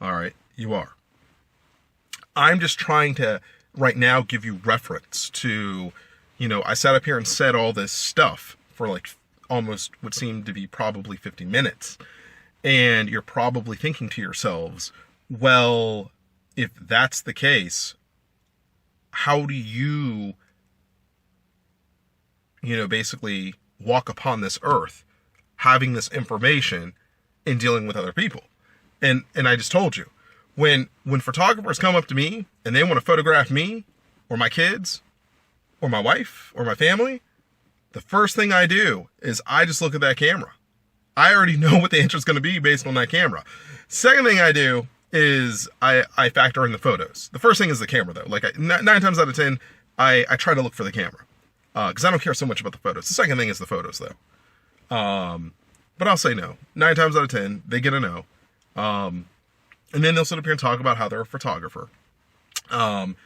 All right, you are. I'm just trying to, right now, give you reference to, I sat up here and said all this stuff for like almost what seemed to be probably 50 minutes. And you're probably thinking to yourselves, well, if that's the case, how do you, basically walk upon this earth, having this information and dealing with other people? And I just told you, when photographers come up to me and they want to photograph me or my kids or my wife or my family, the first thing I do is I just look at that camera. I already know what the answer is going to be based on that camera. Second thing I do is I factor in the photos. The first thing is the camera, though. Like 9 times out of 10, I try to look for the camera because I don't care so much about the photos. The second thing is the photos, though. But I'll say no. 9 times out of 10, they get a no. And then they'll sit up here and talk about how they're a photographer. And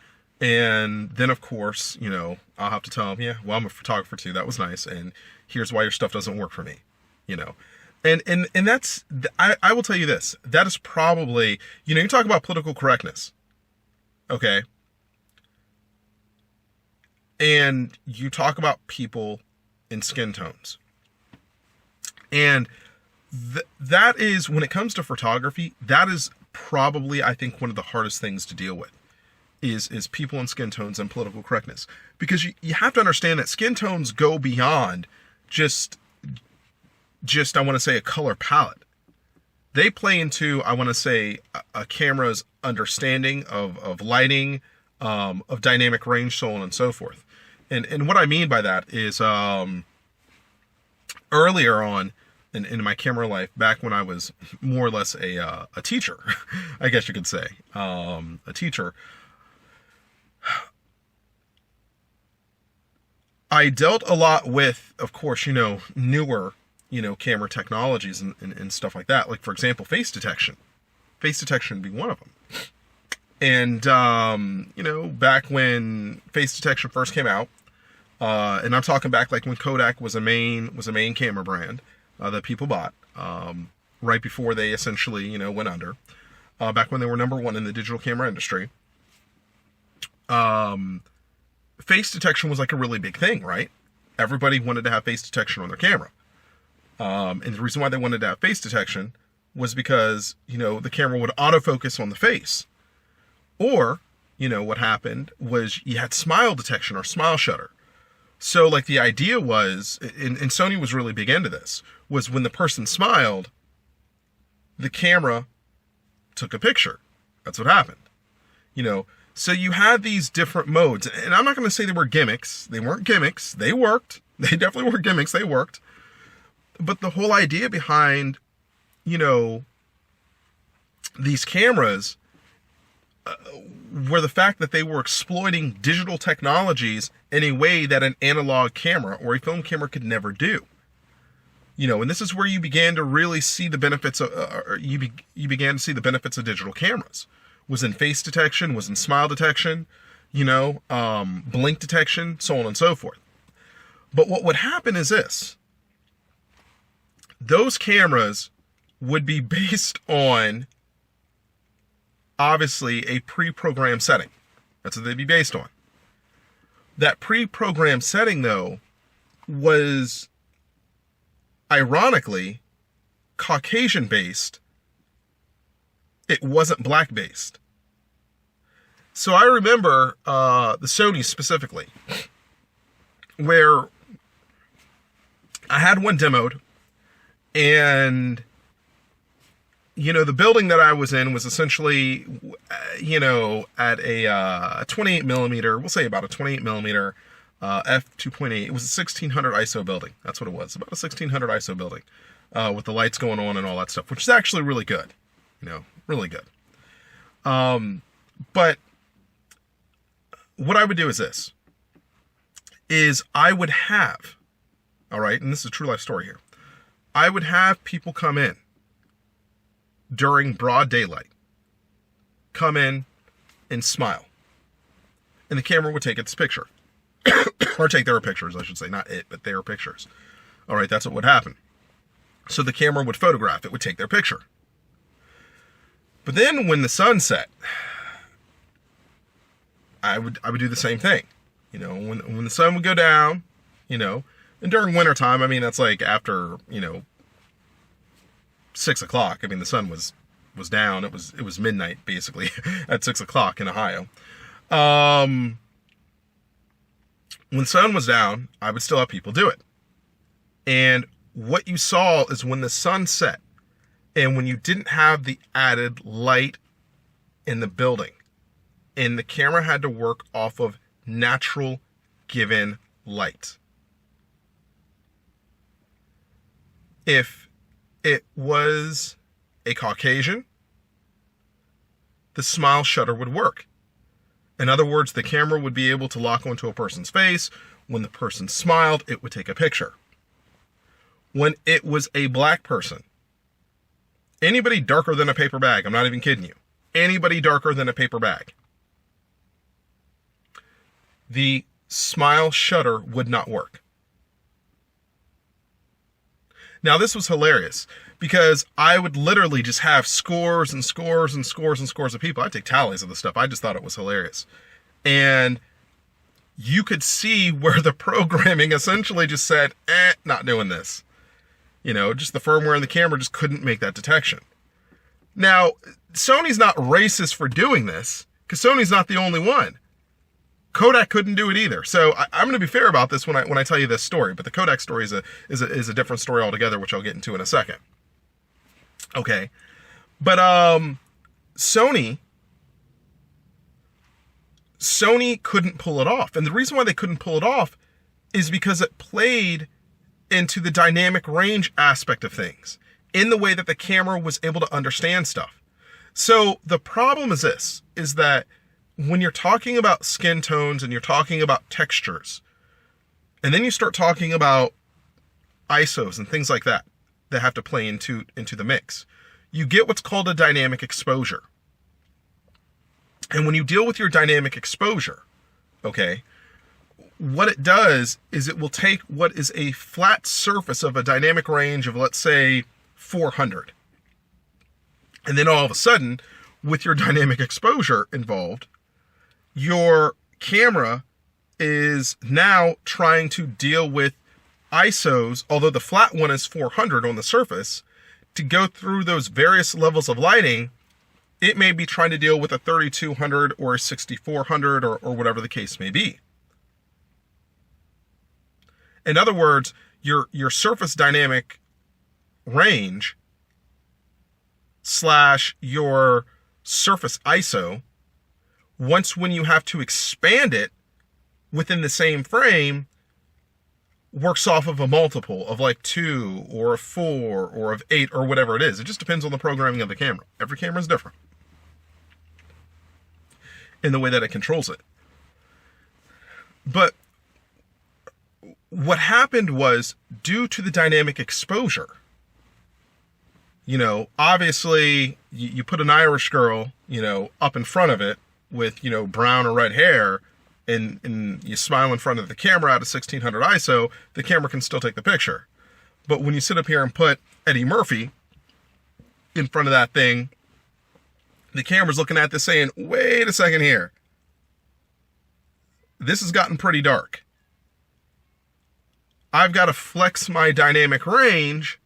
then, of course, I'll have to tell them, yeah, well, I'm a photographer too. That was nice. And here's why your stuff doesn't work for me, And that's, I will tell you this, that is probably, you talk about political correctness, okay? And you talk about people in skin tones. And that is, when it comes to photography, that is probably, I think, one of the hardest things to deal with is people in skin tones and political correctness. Because you have to understand that skin tones go beyond just I want to say, a color palette. They play into, I want to say, a camera's understanding of lighting, of dynamic range, so on and so forth. And what I mean by that is, earlier on in my camera life, back when I was more or less a teacher, I guess you could say, a teacher, I dealt a lot with, of course, newer camera technologies and stuff like that. Like, for example, face detection. Face detection would be one of them. And, back when face detection first came out, and I'm talking back like when Kodak was a main camera brand that people bought, right before they essentially, went under, back when they were number one in the digital camera industry. Face detection was like a really big thing, right? Everybody wanted to have face detection on their camera. And the reason why they wanted to have face detection was because, the camera would autofocus on the face. Or, what happened was you had smile detection or smile shutter. So, like, the idea was, and Sony was really big into this, was when the person smiled, the camera took a picture. That's what happened. So you had these different modes. And I'm not going to say they were gimmicks. They weren't gimmicks. They worked. They definitely were gimmicks. They worked. But the whole idea behind, these cameras were the fact that they were exploiting digital technologies in a way that an analog camera or a film camera could never do. And this is where you began to really see the benefits of, you began to see the benefits of digital cameras. Was in face detection, was in smile detection, blink detection, so on and so forth. But what would happen is this. Those cameras would be based on, obviously, a pre-programmed setting. That's what they'd be based on. That pre-programmed setting, though, was, ironically, Caucasian-based. It wasn't black-based. So I remember the Sony specifically, where I had one demoed, and the building that I was in was essentially, at a 28 millimeter, we'll say about a 28 millimeter f2.8. It was a 1600 ISO building. That's what it was, about a 1600 ISO building, with the lights going on and all that stuff, which is actually really good, really good. But what I would do is this, is I would have, all right, and this is a true life story here, I would have people come in during broad daylight, come in and smile, and the camera would take its picture, or take their pictures, I should say, not it, but their pictures. All right, that's what would happen. So the camera would photograph, it would take their picture. But then when the sun set, I would do the same thing. When the sun would go down, and during wintertime, I mean, that's like after, 6 o'clock. I mean, the sun was down. It was midnight, basically, at 6 o'clock in Ohio. When the sun was down, I would still have people do it. And what you saw is when the sun set, and when you didn't have the added light in the building, and the camera had to work off of natural given light. If it was a Caucasian, the smile shutter would work. In other words, the camera would be able to lock onto a person's face. When the person smiled, it would take a picture. When it was a black person, anybody darker than a paper bag, I'm not even kidding you, anybody darker than a paper bag, the smile shutter would not work. Now, this was hilarious because I would literally just have scores and scores and scores and scores of people. I'd take tallies of the stuff. I just thought it was hilarious. And you could see where the programming essentially just said, not doing this. Just the firmware in the camera just couldn't make that detection. Now, Sony's not racist for doing this, because Sony's not the only one. Kodak couldn't do it either. So I'm going to be fair about this when I tell you this story, but the Kodak story is a different story altogether, which I'll get into in a second. Okay. But Sony couldn't pull it off. And the reason why they couldn't pull it off is because it played into the dynamic range aspect of things, in the way that the camera was able to understand stuff. So the problem is this, is that when you're talking about skin tones and you're talking about textures, and then you start talking about ISOs and things like that have to play into the mix, you get what's called a dynamic exposure. And when you deal with your dynamic exposure, okay, what it does is it will take what is a flat surface of a dynamic range of, let's say, 400. And then all of a sudden, with your dynamic exposure involved, your camera is now trying to deal with ISOs, although the flat one is 400 on the surface. To go through those various levels of lighting, it may be trying to deal with a 3200 or a 6400 or whatever the case may be. In other words, your surface dynamic range / your surface ISO, once when you have to expand it within the same frame, works off of a multiple of like 2 or a 4 or of 8 or whatever it is. It just depends on the programming of the camera. Every camera is different in the way that it controls it. But what happened was, due to the dynamic exposure, obviously you put an Irish girl, up in front of it with, brown or red hair, and you smile in front of the camera at a 1600 ISO, the camera can still take the picture. But when you sit up here and put Eddie Murphy in front of that thing, the camera's looking at this saying, wait a second here. This has gotten pretty dark. I've got to flex my dynamic range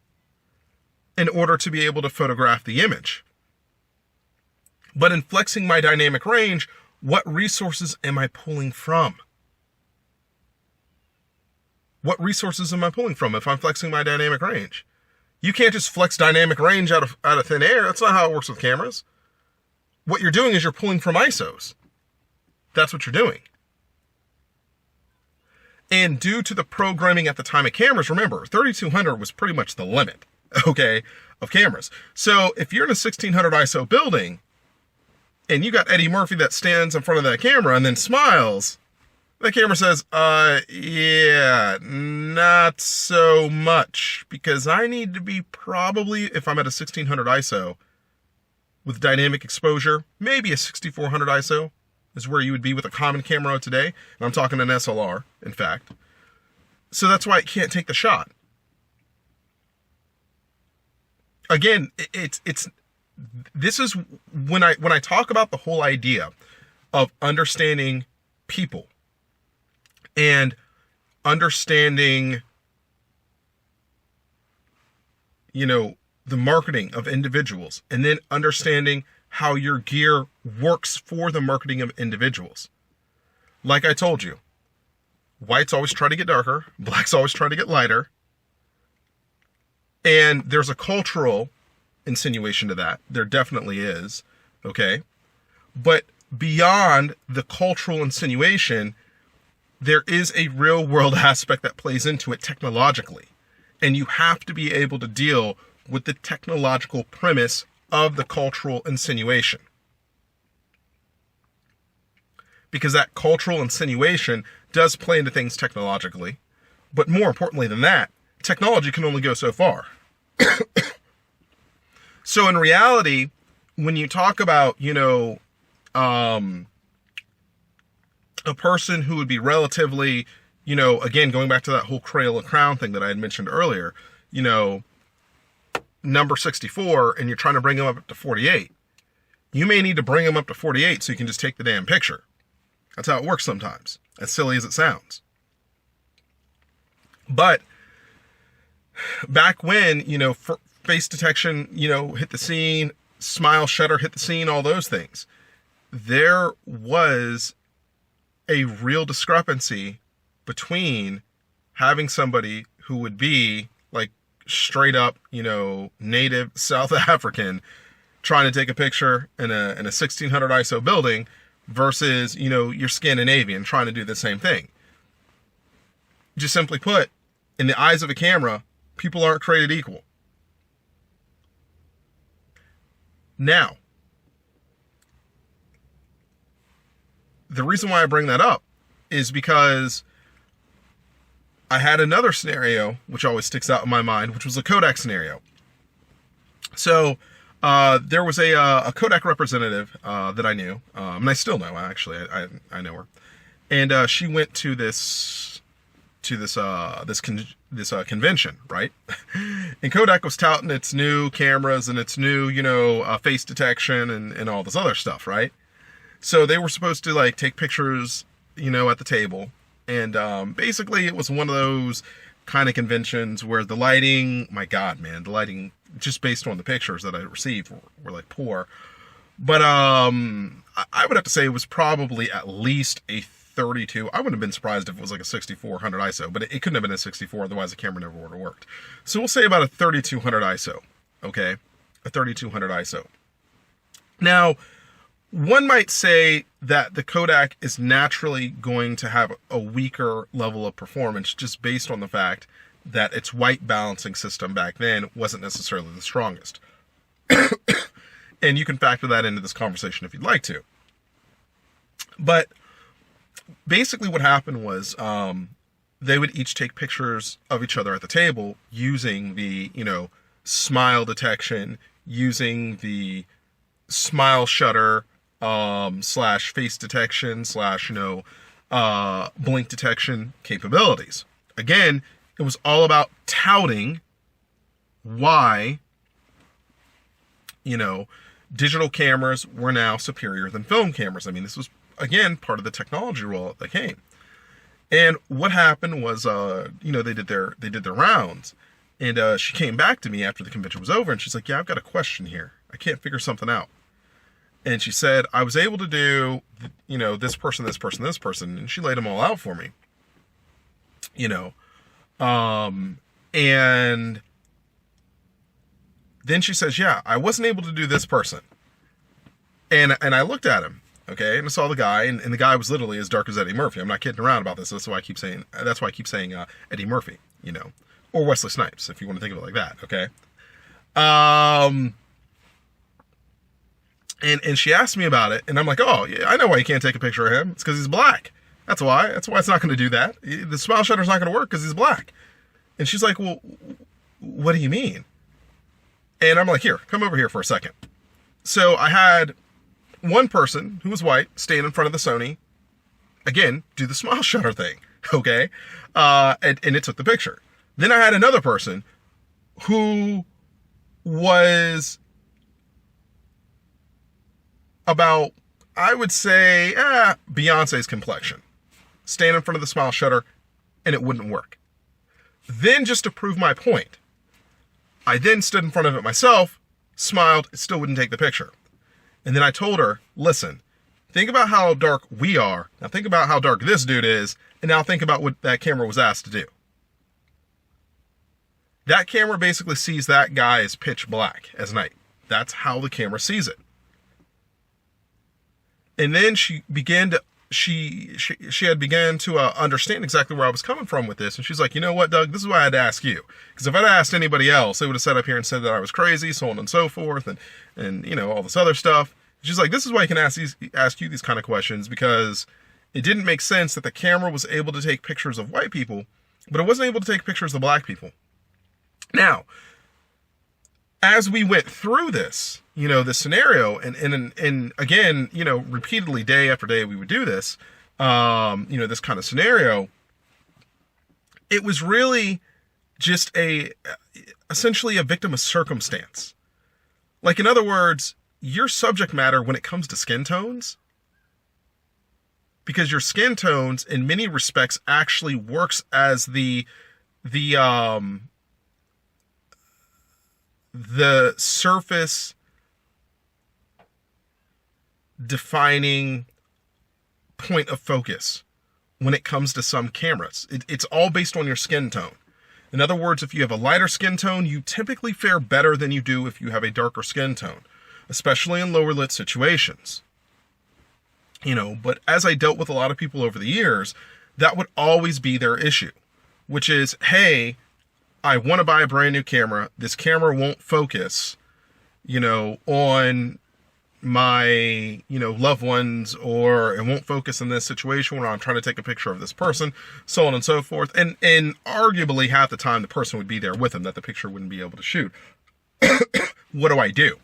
in order to be able to photograph the image. But in flexing my dynamic range, What resources am I pulling from? What resources am I pulling from if I'm flexing my dynamic range? You can't just flex dynamic range out of thin air. That's not how it works with cameras. What you're doing is you're pulling from ISOs. That's what you're doing. And due to the programming at the time of cameras, remember, 3200 was pretty much the limit, okay, of cameras. So if you're in a 1600 ISO building and you got Eddie Murphy that stands in front of that camera and then smiles, the camera says, yeah, not so much, because I need to be probably, if I'm at a 1600 ISO with dynamic exposure, maybe a 6400 ISO is where you would be with a common camera today. And I'm talking an SLR, in fact. So that's why it can't take the shot. Again, this is when I talk about the whole idea of understanding people and understanding, the marketing of individuals, and then understanding how your gear works for the marketing of individuals. Like I told you, whites always try to get darker, blacks always try to get lighter. And there's a cultural insinuation to that. There definitely is, okay? But beyond the cultural insinuation, there is a real world aspect that plays into it technologically. And you have to be able to deal with the technological premise of the cultural insinuation. Because that cultural insinuation does play into things technologically. But more importantly than that, technology can only go so far. So in reality, when you talk about, a person who would be relatively, again, going back to that whole cradle and crown thing that I had mentioned earlier, number 64, and you're trying to bring them up to 48, you may need to bring them up to 48 so you can just take the damn picture. That's how it works sometimes, as silly as it sounds. But back when, face detection, hit the scene, smile shutter hit the scene, all those things, there was a real discrepancy between having somebody who would be like straight up, native South African trying to take a picture in a 1600 ISO building versus, your Scandinavian trying to do the same thing. Just simply put, in the eyes of a camera, people aren't created equal. Now, the reason why I bring that up is because I had another scenario which always sticks out in my mind, which was a Kodak scenario. So there was a Kodak representative that I knew, and I still know, actually. I know her, and she went to this convention, right? And Kodak was touting its new cameras and its new, face detection and all this other stuff, right? So they were supposed to take pictures, at the table. And basically it was one of those kind of conventions where the lighting, my God, man, the lighting just based on the pictures that I received were poor. But I would have to say it was probably at least a 32. I wouldn't have been surprised if it was like a 6400 ISO, but it couldn't have been a 64, otherwise the camera never would have worked. So we'll say about a 3200 ISO, okay? A 3200 ISO. Now, one might say that the Kodak is naturally going to have a weaker level of performance just based on the fact that its white balancing system back then wasn't necessarily the strongest. And you can factor that into this conversation if you'd like to. But basically what happened was they would each take pictures of each other at the table using the, smile detection, using the smile shutter, slash face detection, slash, blink detection capabilities. Again, it was all about touting why, digital cameras were now superior than film cameras. I mean, this was, again, part of the technology rollout that came. And what happened was, they did their rounds, and she came back to me after the convention was over, and she's like, "Yeah, I've got a question here. I can't figure something out." And she said, I was able to do, this person, this person, this person. And she laid them all out for me, and then she says, yeah, I wasn't able to do this person. And I looked at him, okay, and I saw the guy, and the guy was literally as dark as Eddie Murphy. I'm not kidding around about this. That's why I keep saying Eddie Murphy, or Wesley Snipes, if you want to think of it like that, okay? And she asked me about it, and I'm like, oh, yeah, I know why you can't take a picture of him. It's because he's black. That's why. That's why it's not going to do that. The smile shutter's not going to work because he's black. And she's like, well, what do you mean? And I'm like, here, come over here for a second. So I had one person who was white stand in front of the Sony, again, do the smile shutter thing, okay? And it took the picture. Then I had another person who was about, I would say, Beyonce's complexion. Stand in front of the smile shutter, and it wouldn't work. Then, just to prove my point, I then stood in front of it myself, smiled, it still wouldn't take the picture. And then I told her, listen, think about how dark we are. Now think about how dark this dude is, and now think about what that camera was asked to do. That camera basically sees that guy as pitch black, as night. That's how the camera sees it. And then she began to, she had began to understand exactly where I was coming from with this. And she's like, you know what, Doug, this is why I had to ask you. Because if I'd asked anybody else, they would have sat up here and said that I was crazy, so on and so forth, and all this other stuff. She's like, this is why I can ask you these kind of questions, because it didn't make sense that the camera was able to take pictures of white people, but it wasn't able to take pictures of black people. Now, as we went through this, this scenario, and again, repeatedly, day after day, we would do this, this kind of scenario, it was really just essentially a victim of circumstance. Like, in other words, your subject matter when it comes to skin tones, because your skin tones, in many respects, actually works as the surface defining point of focus when it comes to some cameras. It's all based on your skin tone. In other words, if you have a lighter skin tone, you typically fare better than you do if you have a darker skin tone, especially in lower lit situations. But as I dealt with a lot of people over the years, that would always be their issue, which is, hey, I want to buy a brand new camera. This camera won't focus, on my, loved ones, or it won't focus in this situation where I'm trying to take a picture of this person, so on and so forth. And arguably half the time the person would be there with them that the picture wouldn't be able to shoot. What do I do?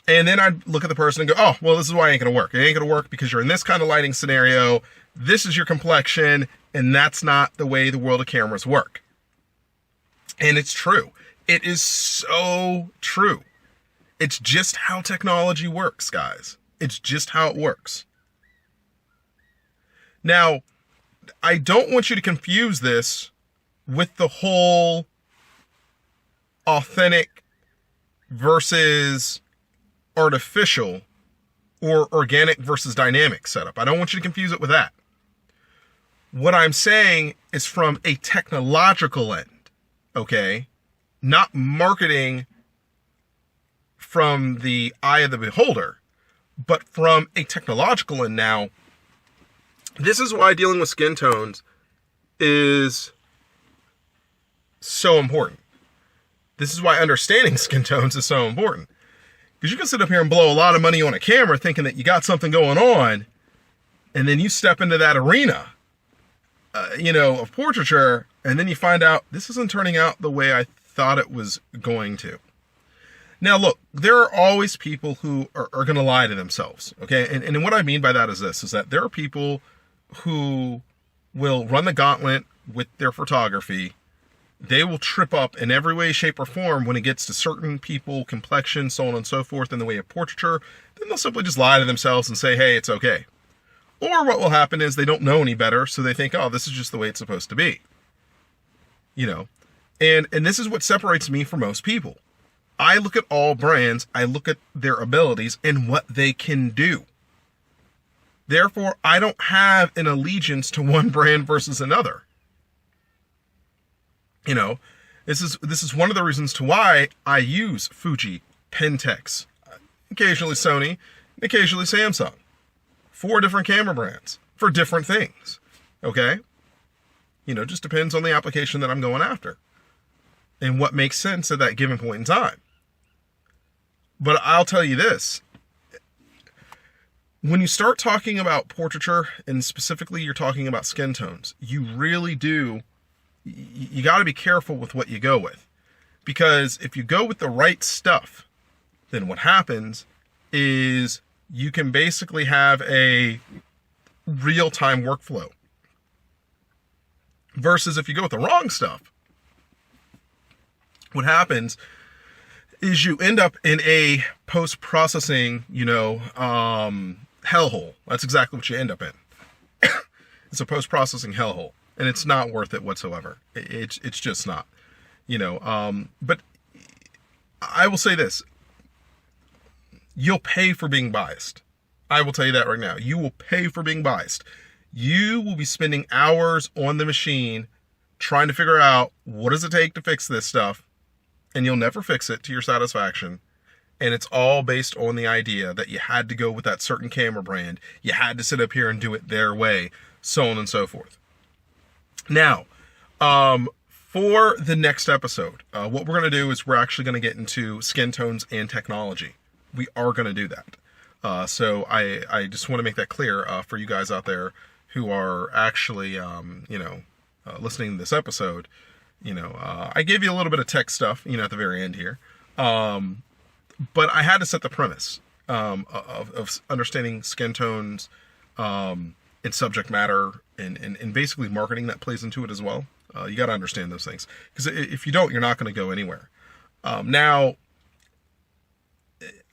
And then I'd look at the person and go, oh, well, this is why it ain't going to work. It ain't going to work because you're in this kind of lighting scenario. This is your complexion, and that's not the way the world of cameras work. And it's true. It is so true. It's just how technology works, guys. It's just how it works. Now, I don't want you to confuse this with the whole authentic versus artificial or organic versus dynamic setup. I don't want you to confuse it with that. What I'm saying is from a technological end, okay? Not marketing from the eye of the beholder, but from a technological end. Now, this is why dealing with skin tones is so important. This is why understanding skin tones is so important. Because you can sit up here and blow a lot of money on a camera thinking that you got something going on, and then you step into that arena, of portraiture, and then you find out this isn't turning out the way I thought it was going to. Now, look, there are always people who are going to lie to themselves, okay? And what I mean by that is this, is that there are people who will run the gauntlet with their photography. They will trip up in every way, shape, or form when it gets to certain people, complexion, so on and so forth, in the way of portraiture. Then they'll simply just lie to themselves and say, hey, it's okay. Or what will happen is they don't know any better, so they think, oh, this is just the way it's supposed to be. And this is what separates me from most people. I look at all brands, I look at their abilities and what they can do. Therefore, I don't have an allegiance to one brand versus another. You know, this is one of the reasons to why I use Fuji, Pentax, occasionally Sony, and occasionally Samsung. 4 different camera brands for different things. Okay? You know, just depends on the application that I'm going after and what makes sense at that given point in time. But I'll tell you this. When you start talking about portraiture, and specifically you're talking about skin tones, you really do, you got to be careful with what you go with. Because if you go with the right stuff, then what happens is you can basically have a real-time workflow. Versus if you go with the wrong stuff, what happens is you end up in a post-processing, hellhole. That's exactly what you end up in. It's a post-processing hellhole, and it's not worth it whatsoever. It's just not, But I will say this: you'll pay for being biased. I will tell you that right now. You will pay for being biased. You will be spending hours on the machine trying to figure out what does it take to fix this stuff, and you'll never fix it to your satisfaction. And it's all based on the idea that you had to go with that certain camera brand. You had to sit up here and do it their way, so on and so forth. Now, for the next episode, what we're going to do is we're actually going to get into skin tones and technology. We are going to do that. So I just want to make that clear for you guys out there who are actually, listening to this episode. I gave you a little bit of tech stuff, at the very end here. But I had to set the premise of understanding skin tones and subject matter and basically marketing that plays into it as well. You got to understand those things, because if you don't, you're not going to go anywhere. Now,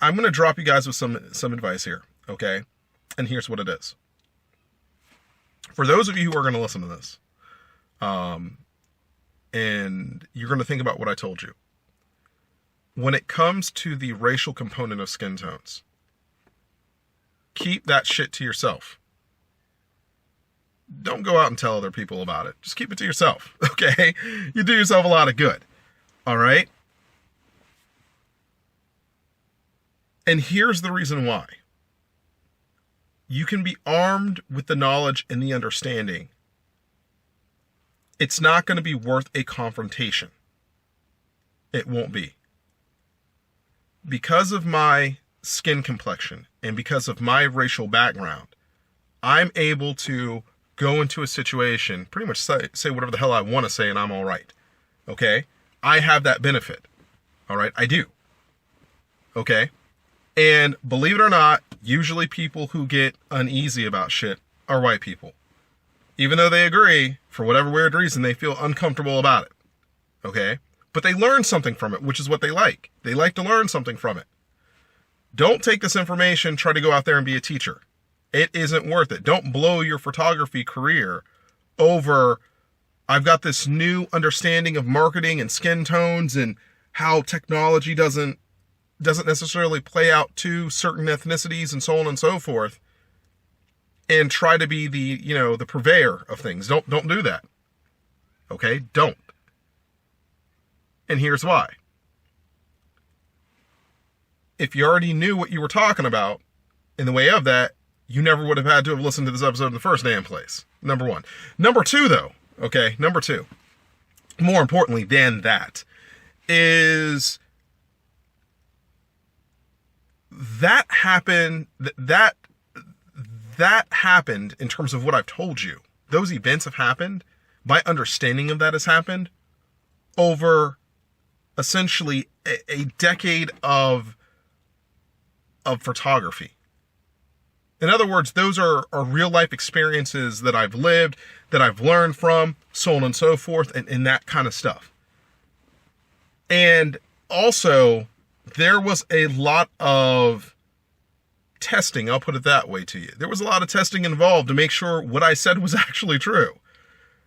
I'm going to drop you guys with some advice here, okay? And here's what it is. For those of you who are going to listen to this, and you're going to think about what I told you. When it comes to the racial component of skin tones, keep that shit to yourself. Don't go out and tell other people about it. Just keep it to yourself, okay? You do yourself a lot of good, all right? And here's the reason why. You can be armed with the knowledge and the understanding. It's not going to be worth a confrontation. It won't be. Because of my skin complexion and because of my racial background, I'm able to go into a situation, pretty much say whatever the hell I want to say, and I'm all right. Okay? I have that benefit. All right? I do. Okay? And believe it or not, usually people who get uneasy about shit are white people. Even though they agree, for whatever weird reason, they feel uncomfortable about it. Okay? But they learn something from it, which is what they like. They like to learn something from it. Don't take this information, try to go out there and be a teacher. It isn't worth it. Don't blow your photography career over, I've got this new understanding of marketing and skin tones and how technology doesn't necessarily play out to certain ethnicities and so on and so forth, and try to be the purveyor of things. Don't do that. Okay? Don't. And here's why. If you already knew what you were talking about in the way of that, you never would have had to have listened to this episode in the first damn place. Number one. Number two, though, okay? Number two, more importantly than that, is that happened in terms of what I've told you. Those events have happened. My understanding of that has happened over essentially a decade of photography. In other words, those are real life experiences that I've lived, that I've learned from, so on and so forth, and that kind of stuff. And also, there was a lot of testing, I'll put it that way to you. There was a lot of testing involved to make sure what I said was actually true.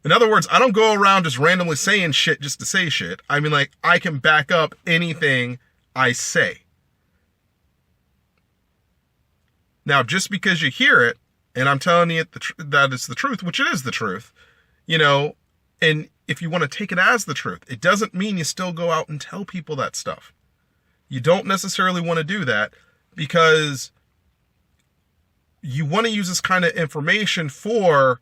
In other words, I don't go around just randomly saying shit just to say shit. I mean, like, I can back up anything I say. Now, just because you hear it, and I'm telling you that it's the truth, which it is the truth, and if you want to take it as the truth, it doesn't mean you still go out and tell people that stuff. You don't necessarily want to do that because you want to use this kind of information for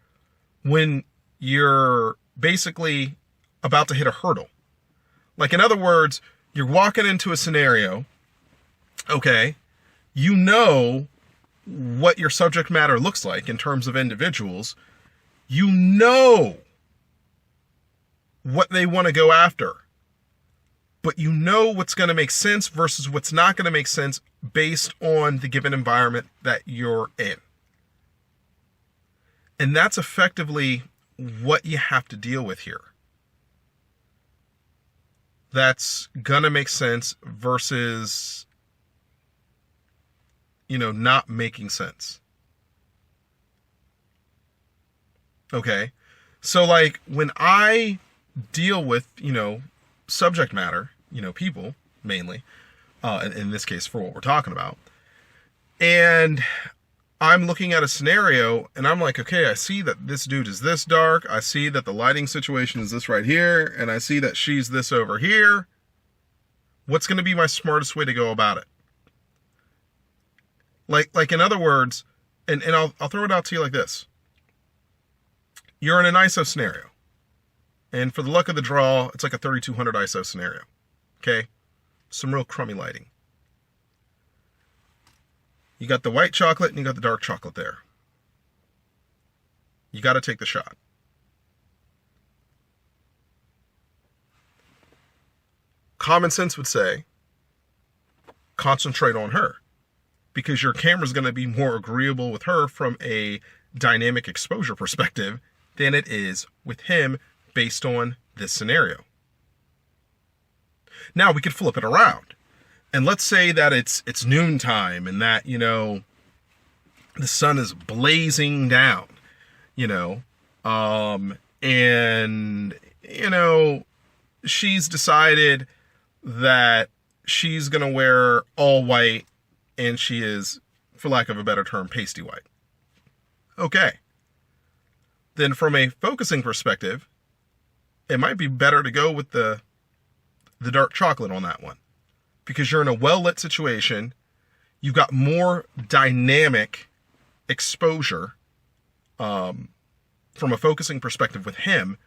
when you're basically about to hit a hurdle. Like, in other words, you're walking into a scenario, okay, you know what your subject matter looks like in terms of individuals. You know what they want to go after, but you know what's going to make sense versus what's not going to make sense based on the given environment that you're in. And that's effectively what you have to deal with here. That's going to make sense versus, not making sense. Okay. So like when I deal with, subject matter, people mainly, in this case for what we're talking about, and I'm looking at a scenario and I'm like, okay, I see that this dude is this dark. I see that the lighting situation is this right here. And I see that she's this over here. What's going to be my smartest way to go about it? Like in other words, and I'll throw it out to you like this. You're in an ISO scenario. And for the luck of the draw, it's like a 3200 ISO scenario. Okay? Some real crummy lighting. You got the white chocolate and you got the dark chocolate there. You got to take the shot. Common sense would say, concentrate on her, because your camera's going to be more agreeable with her from a dynamic exposure perspective than it is with him based on this scenario. Now we could flip it around. And let's say that it's noontime and that, the sun is blazing down, and, she's decided that she's going to wear all white and she is, for lack of a better term, pasty white. Okay. Then from a focusing perspective, it might be better to go with the dark chocolate on that one. Because you're in a well-lit situation, you've got more dynamic exposure from a focusing perspective with him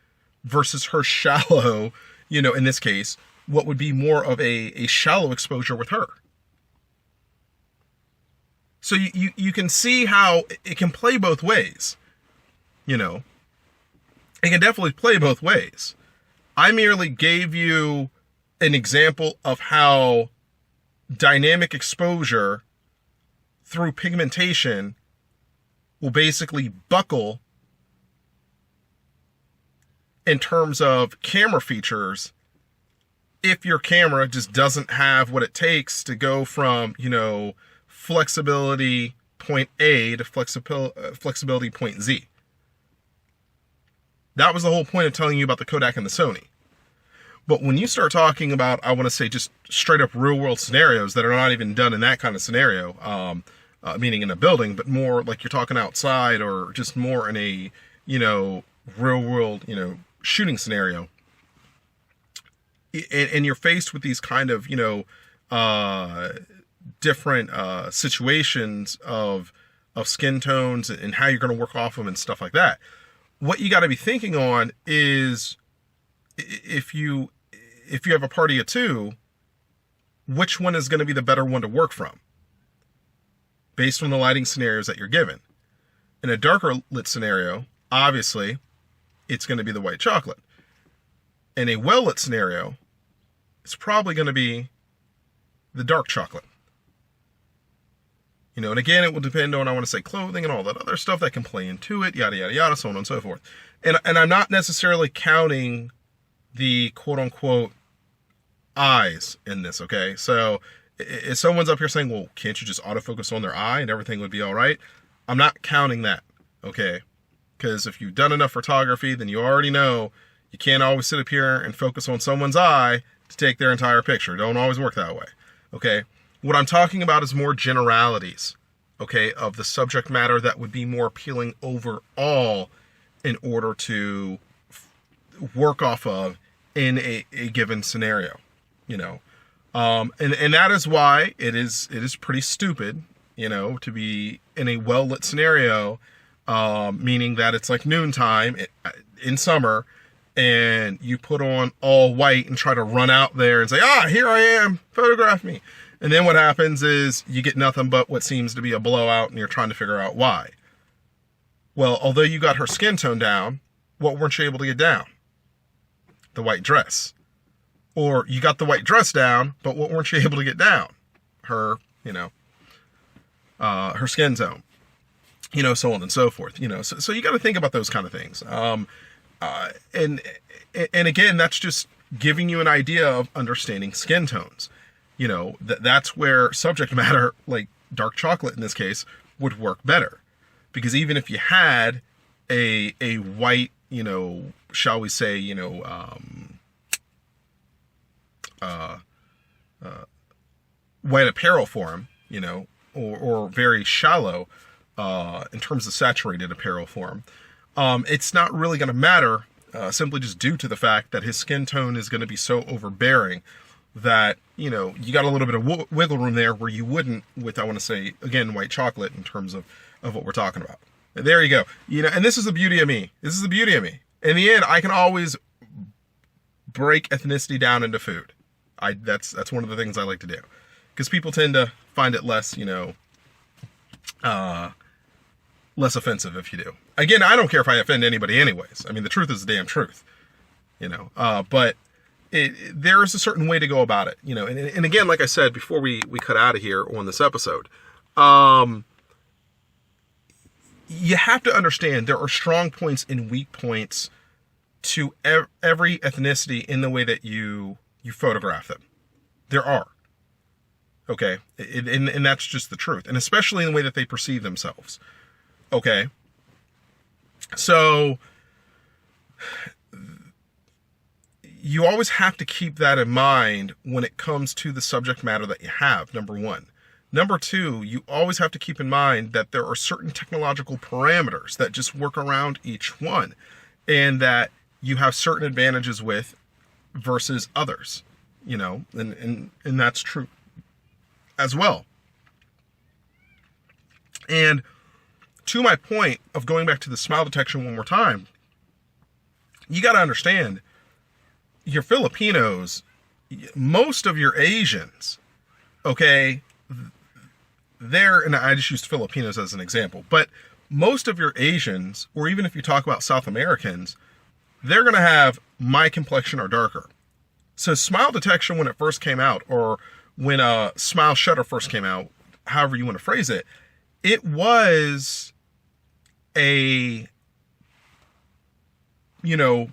versus her shallow, in this case, what would be more of a shallow exposure with her. So you can see how it can play both ways, It can definitely play both ways. I merely gave you an example of how dynamic exposure through pigmentation will basically buckle in terms of camera features if your camera just doesn't have what it takes to go from, flexibility point A to flexibility point Z. That was the whole point of telling you about the Kodak and the Sony. But when you start talking about, I want to say, just straight up real world scenarios that are not even done in that kind of scenario, meaning in a building, but more like you're talking outside or just more in a, real world, shooting scenario. And you're faced with these kind of, different situations of skin tones and how you're going to work off them and stuff like that. What you got to be thinking on is if you have a party of two, which one is going to be the better one to work from based on the lighting scenarios that you're given. In a darker lit scenario, obviously, it's going to be the white chocolate. In a well lit scenario, it's probably going to be the dark chocolate. And again, it will depend on, I want to say, clothing and all that other stuff that can play into it, yada, yada, yada, so on and so forth. And I'm not necessarily counting the quote-unquote eyes in this, okay? So if someone's up here saying, well, can't you just autofocus on their eye and everything would be all right? I'm not counting that, okay? Because if you've done enough photography, then you already know you can't always sit up here and focus on someone's eye to take their entire picture. It don't always work that way. Okay. What I'm talking about is more generalities, okay, of the subject matter that would be more appealing overall in order to work off of in a given scenario, you know. And that is why it is pretty stupid, you know, to be in a well-lit scenario, meaning that it's like noontime in summer, and you put on all white and try to run out there and say, here I am, photograph me. And then what happens is you get nothing but what seems to be a blowout, and you're trying to figure out why. Well, although you got her skin tone down, what weren't you able to get down? The white dress. Or you got the white dress down, but what weren't you able to get down? Her, you know, her skin tone, you know, so on and so forth, you know. So you got to think about those kind of things. And again, that's just giving you an idea of understanding skin tones. You know, that's where subject matter, like dark chocolate in this case, would work better. Because even if you had a white, you know, shall we say, you know, white apparel for him, you know, or very shallow in terms of saturated apparel for him, it's not really going to matter simply just due to the fact that his skin tone is going to be so overbearing that, you know, you got a little bit of wiggle room there where you wouldn't with, I want to say, again, white chocolate in terms of what we're talking about. There you go. You know, and this is the beauty of me. This is the beauty of me. In the end, I can always break ethnicity down into food. That's one of the things I like to do, because people tend to find it less, you know, less offensive if you do. Again, I don't care if I offend anybody anyways. I mean, the truth is the damn truth, you know, but there is a certain way to go about it, you know, and again, like I said, before we cut out of here on this episode, you have to understand there are strong points and weak points to every ethnicity in the way that you photograph them. There are. Okay. And that's just the truth. And especially in the way that they perceive themselves. Okay. So you always have to keep that in mind when it comes to the subject matter that you have, number one. Number two, you always have to keep in mind that there are certain technological parameters that just work around each one, and that you have certain advantages with versus others, you know, and that's true as well. And to my point of going back to the smile detection one more time, you got to understand, your Filipinos, most of your Asians, okay, and I just used Filipinos as an example, but most of your Asians, or even if you talk about South Americans, they're going to have my complexion or darker. So smile detection, when it first came out, or when smile shutter first came out, however you want to phrase it, it was a, you know,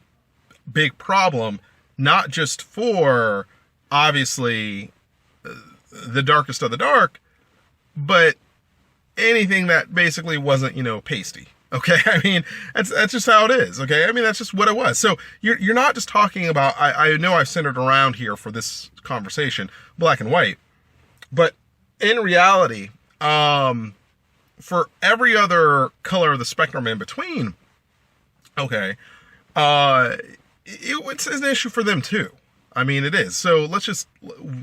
big problem, not just for, obviously, the darkest of the dark, but anything that basically wasn't, you know, pasty. Okay, I mean, that's just how it is. Okay, I mean, that's just what it was. So you're not just talking about, I know I've centered around here for this conversation, black and white, but in reality, for every other color of the spectrum in between, okay, it's an issue for them too. I mean, it is. So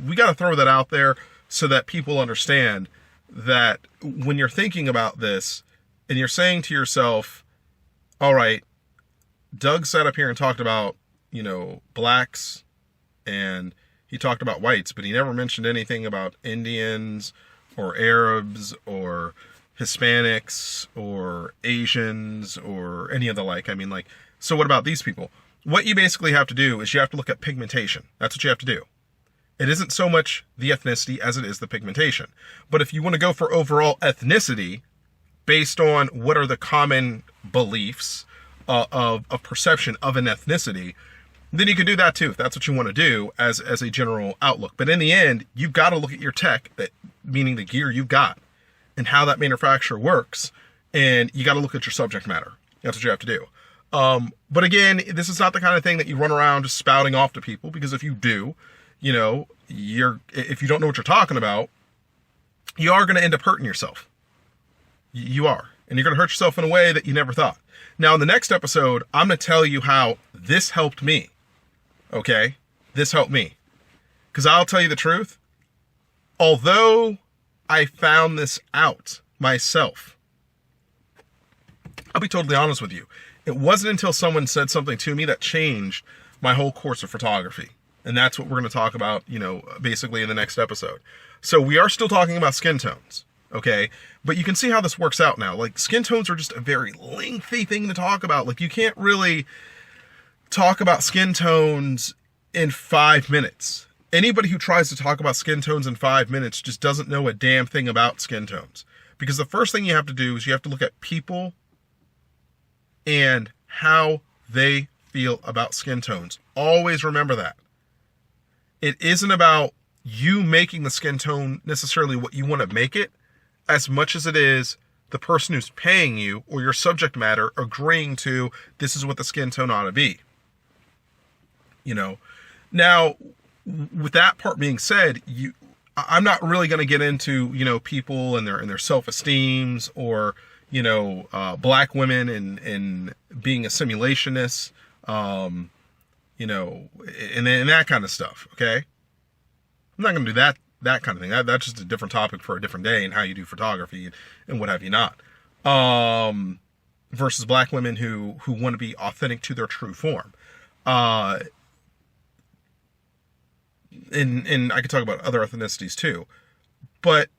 we got to throw that out there so that people understand that when you're thinking about this and you're saying to yourself, all right, Doug sat up here and talked about, you know, blacks, and he talked about whites, but he never mentioned anything about Indians or Arabs or Hispanics or Asians or any of the like. I mean, like, so what about these people? What you basically have to do is you have to look at pigmentation. That's what you have to do. It isn't so much the ethnicity as it is the pigmentation. But if you want to go for overall ethnicity based on what are the common beliefs of perception of an ethnicity, then you can do that too, if that's what you want to do as a general outlook. But in the end, you've got to look at your tech, meaning the gear you've got, and how that manufacturer works. And you got to look at your subject matter. That's what you have to do. But again, this is not the kind of thing that you run around just spouting off to people, because if you do, you know, if you don't know what you're talking about, you are going to end up hurting yourself. You are. And you're going to hurt yourself in a way that you never thought. Now, in the next episode, I'm going to tell you how this helped me. Okay? This helped me. Because I'll tell you the truth. Although I found this out myself, I'll be totally honest with you. It wasn't until someone said something to me that changed my whole course of photography. And that's what we're going to talk about, basically in the next episode. So we are still talking about skin tones, okay? But you can see how this works out now. Like, skin tones are just a very lengthy thing to talk about. Like, you can't really talk about skin tones in 5 minutes. Anybody who tries to talk about skin tones in 5 minutes just doesn't know a damn thing about skin tones. Because the first thing you have to do is you have to look at people and how they feel about skin tones. Always remember that. It isn't about you making the skin tone necessarily what you want to make it, as much as it is the person who's paying you or your subject matter agreeing to this is what the skin tone ought to be. Now, with that part being said, I'm not really going to get into, people and their self-esteems or, black women and being a simulationist, and that kind of stuff. Okay. I'm not going to do that kind of thing. That's just a different topic for a different day and how you do photography and what have you not. Versus black women who want to be authentic to their true form. And I could talk about other ethnicities too. But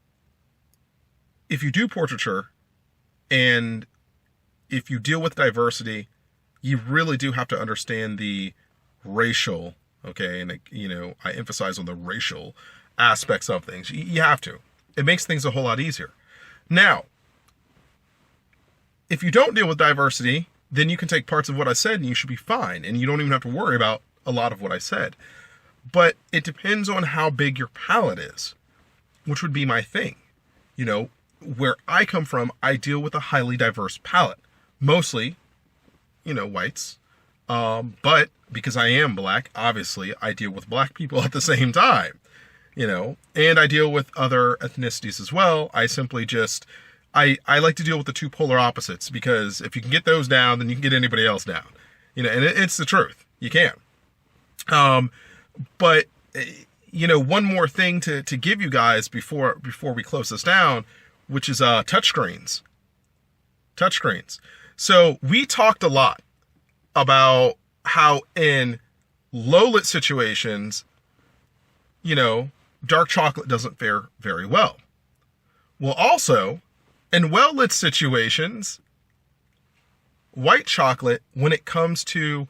if you do portraiture and if you deal with diversity, you really do have to understand the racial, okay, and I emphasize on the racial aspects of things. You have to. It makes things a whole lot easier. Now, if you don't deal with diversity, then you can take parts of what I said and you should be fine, and you don't even have to worry about a lot of what I said. But it depends on how big your palette is, which would be my thing. Where I come from, I deal with a highly diverse palette. Mostly, whites. But because I am black, obviously, I deal with black people at the same time. And I deal with other ethnicities as well. I simply just, I like to deal with the two polar opposites, because if you can get those down, then you can get anybody else down. And it's the truth. You can. But, one more thing to give you guys before we close this down, which is touchscreens. Touchscreens. So we talked a lot about how in low-lit situations, dark chocolate doesn't fare very well. Well, also, in well-lit situations, white chocolate, when it comes to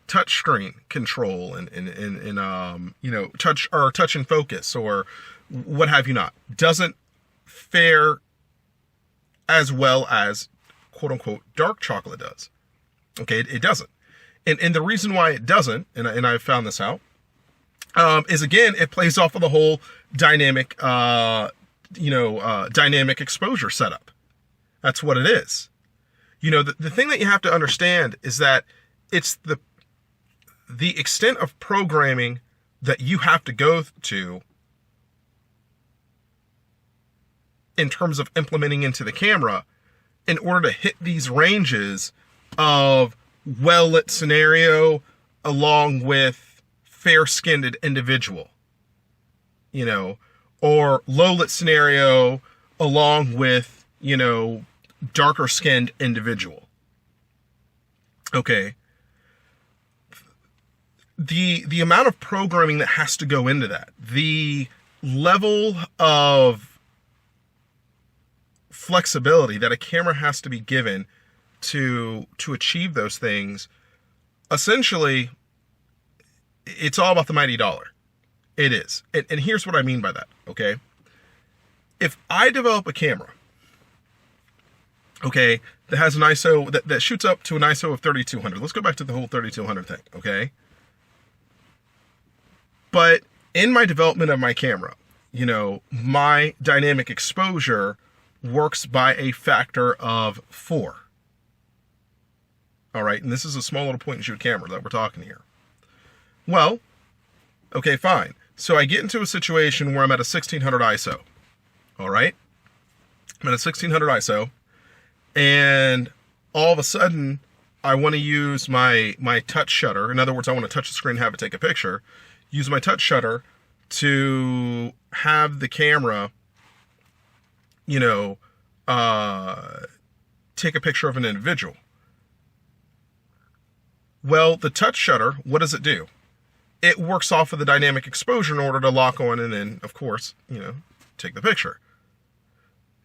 touchscreen control and touch and focus or what have you not, doesn't fare as well as quote unquote dark chocolate does. Okay, it doesn't. And the reason why it doesn't, and I've found this out, is again, it plays off of the whole dynamic, dynamic exposure setup. That's what it is. The thing that you have to understand is that it's the extent of programming that you have to go to in terms of implementing into the camera in order to hit these ranges of well-lit scenario along with fair-skinned individual, or low-lit scenario along with, darker-skinned individual. Okay. The amount of programming that has to go into that, the level of flexibility that a camera has to be given to achieve those things, essentially, it's all about the mighty dollar. It is. And here's what I mean by that, okay? If I develop a camera, okay, that has an ISO, that shoots up to an ISO of 3200. Let's go back to the whole 3200 thing, okay? But in my development of my camera, my dynamic exposure works by a factor of 4. All right, and this is a small little point and shoot camera that we're talking here. Well, okay, fine. So I get into a situation where I'm at a 1600 ISO. All right. I'm at a 1600 ISO, and all of a sudden I want to use my touch shutter. In other words, I want to touch the screen, have it take a picture, use my touch shutter to have the camera, take a picture of an individual. Well, the touch shutter, what does it do? It works off of the dynamic exposure in order to lock on and then, of course, take the picture.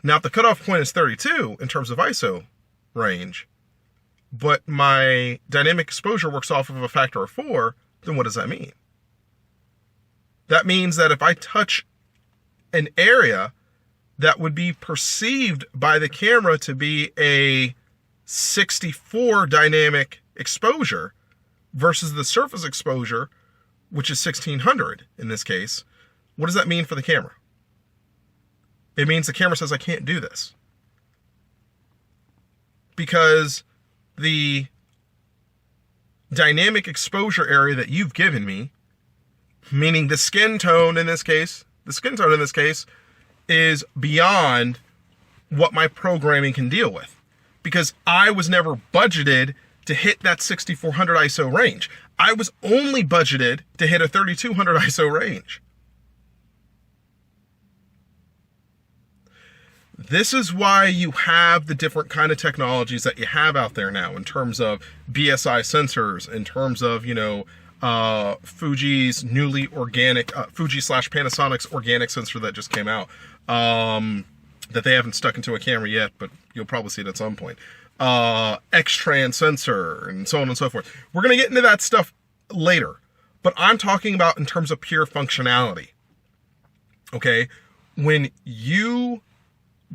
Now, if the cutoff point is 32 in terms of ISO range, but my dynamic exposure works off of a factor of 4, then what does that mean? That means that if I touch an area that would be perceived by the camera to be a 64 dynamic exposure versus the surface exposure, which is 1600 in this case, what does that mean for the camera? It means the camera says I can't do this. Because the dynamic exposure area that you've given me, meaning the skin tone in this case, is beyond what my programming can deal with. Because I was never budgeted to hit that 6400 ISO range. I was only budgeted to hit a 3200 ISO range. This is why you have the different kind of technologies that you have out there now in terms of BSI sensors, in terms of, Fuji's newly organic, Fuji/Panasonic's organic sensor that just came out, that they haven't stuck into a camera yet, but you'll probably see it at some point. X-Trans sensor, and so on and so forth. We're going to get into that stuff later, but I'm talking about in terms of pure functionality. Okay? When you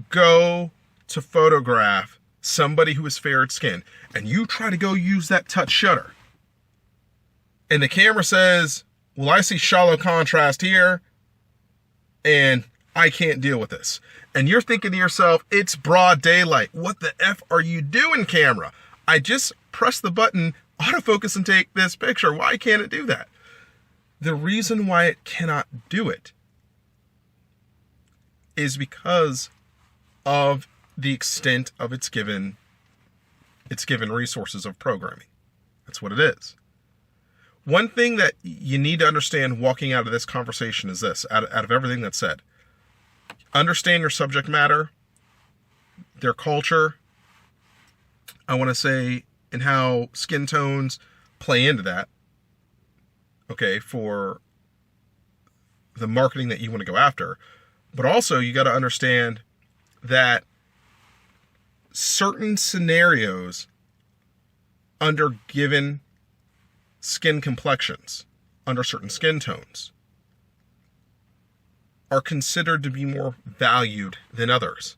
go to photograph somebody who is fair skinned and you try to go use that touch shutter and the camera says, well, I see shallow contrast here and I can't deal with this. And you're thinking to yourself, it's broad daylight. What the F are you doing, camera? I just press the button, autofocus, and take this picture. Why can't it do that? The reason why it cannot do it is because of the extent of its given resources of programming. That's what it is. One thing that you need to understand walking out of this conversation is this, out of everything that's said. Understand your subject matter, their culture, I want to say, and how skin tones play into that, okay, for the marketing that you want to go after. But also, you got to understand that certain scenarios under given skin complexions, under certain skin tones, are considered to be more valued than others.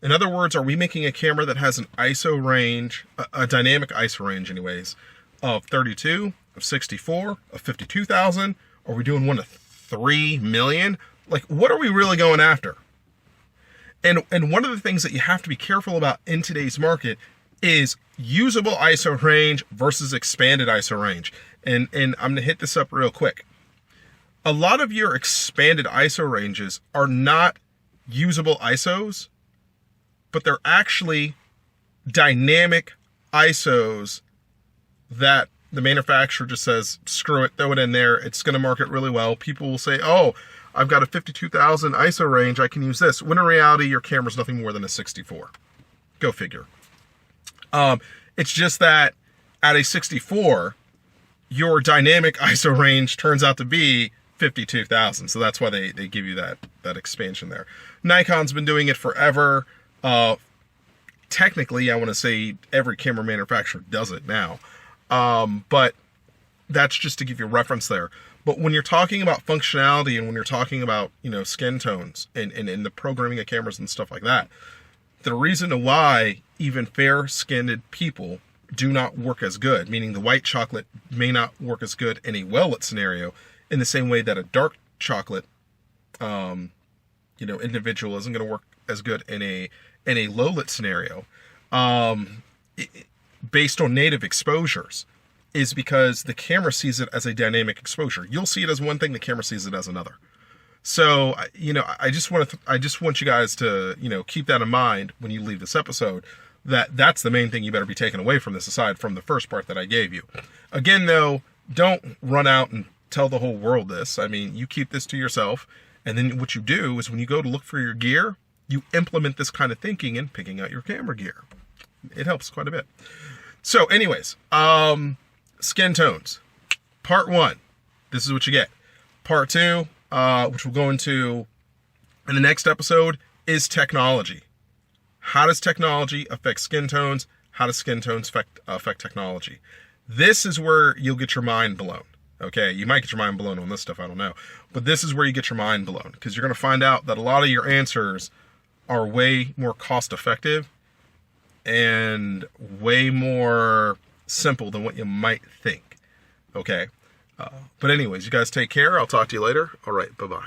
In other words, are we making a camera that has an ISO range, a dynamic ISO range anyways, of 32, of 64, of 52,000? Are we doing one of 3 million? Like, what are we really going after? And one of the things that you have to be careful about in today's market is usable ISO range versus expanded ISO range. And I'm going to hit this up real quick. A lot of your expanded ISO ranges are not usable ISOs, but they're actually dynamic ISOs that the manufacturer just says, screw it, throw it in there. It's going to market really well. People will say, oh, I've got a 52,000 ISO range, I can use this. When in reality, your camera's nothing more than a 64. Go figure. It's just that at a 64, your dynamic ISO range turns out to be 52,000. So that's why they give you that expansion there. Nikon's been doing it forever. Technically, I want to say every camera manufacturer does it now. But that's just to give you a reference there. But when you're talking about functionality and when you're talking about, skin tones and the programming of cameras and stuff like that, the reason why even fair-skinned people do not work as good, meaning the white chocolate may not work as good in a well-lit scenario, in the same way that a dark chocolate, individual isn't going to work as good in a low-lit scenario, based on native exposures, is because the camera sees it as a dynamic exposure. You'll see it as one thing, the camera sees it as another. So, I just want you guys to, keep that in mind when you leave this episode, that's the main thing you better be taking away from this, aside from the first part that I gave you. Again, though, don't run out and tell the whole world this. I mean, you keep this to yourself, and then what you do is when you go to look for your gear, you implement this kind of thinking in picking out your camera gear. It helps quite a bit. So anyways, skin tones. Part 1, this is what you get. Part 2, which we'll go into in the next episode, is technology. How does technology affect skin tones? How does skin tones affect technology? This is where you'll get your mind blown. Okay, you might get your mind blown on this stuff, I don't know. But this is where you get your mind blown, because you're going to find out that a lot of your answers are way more cost effective and way more simple than what you might think. Okay, but anyways, you guys take care. I'll talk to you later. All right, bye-bye.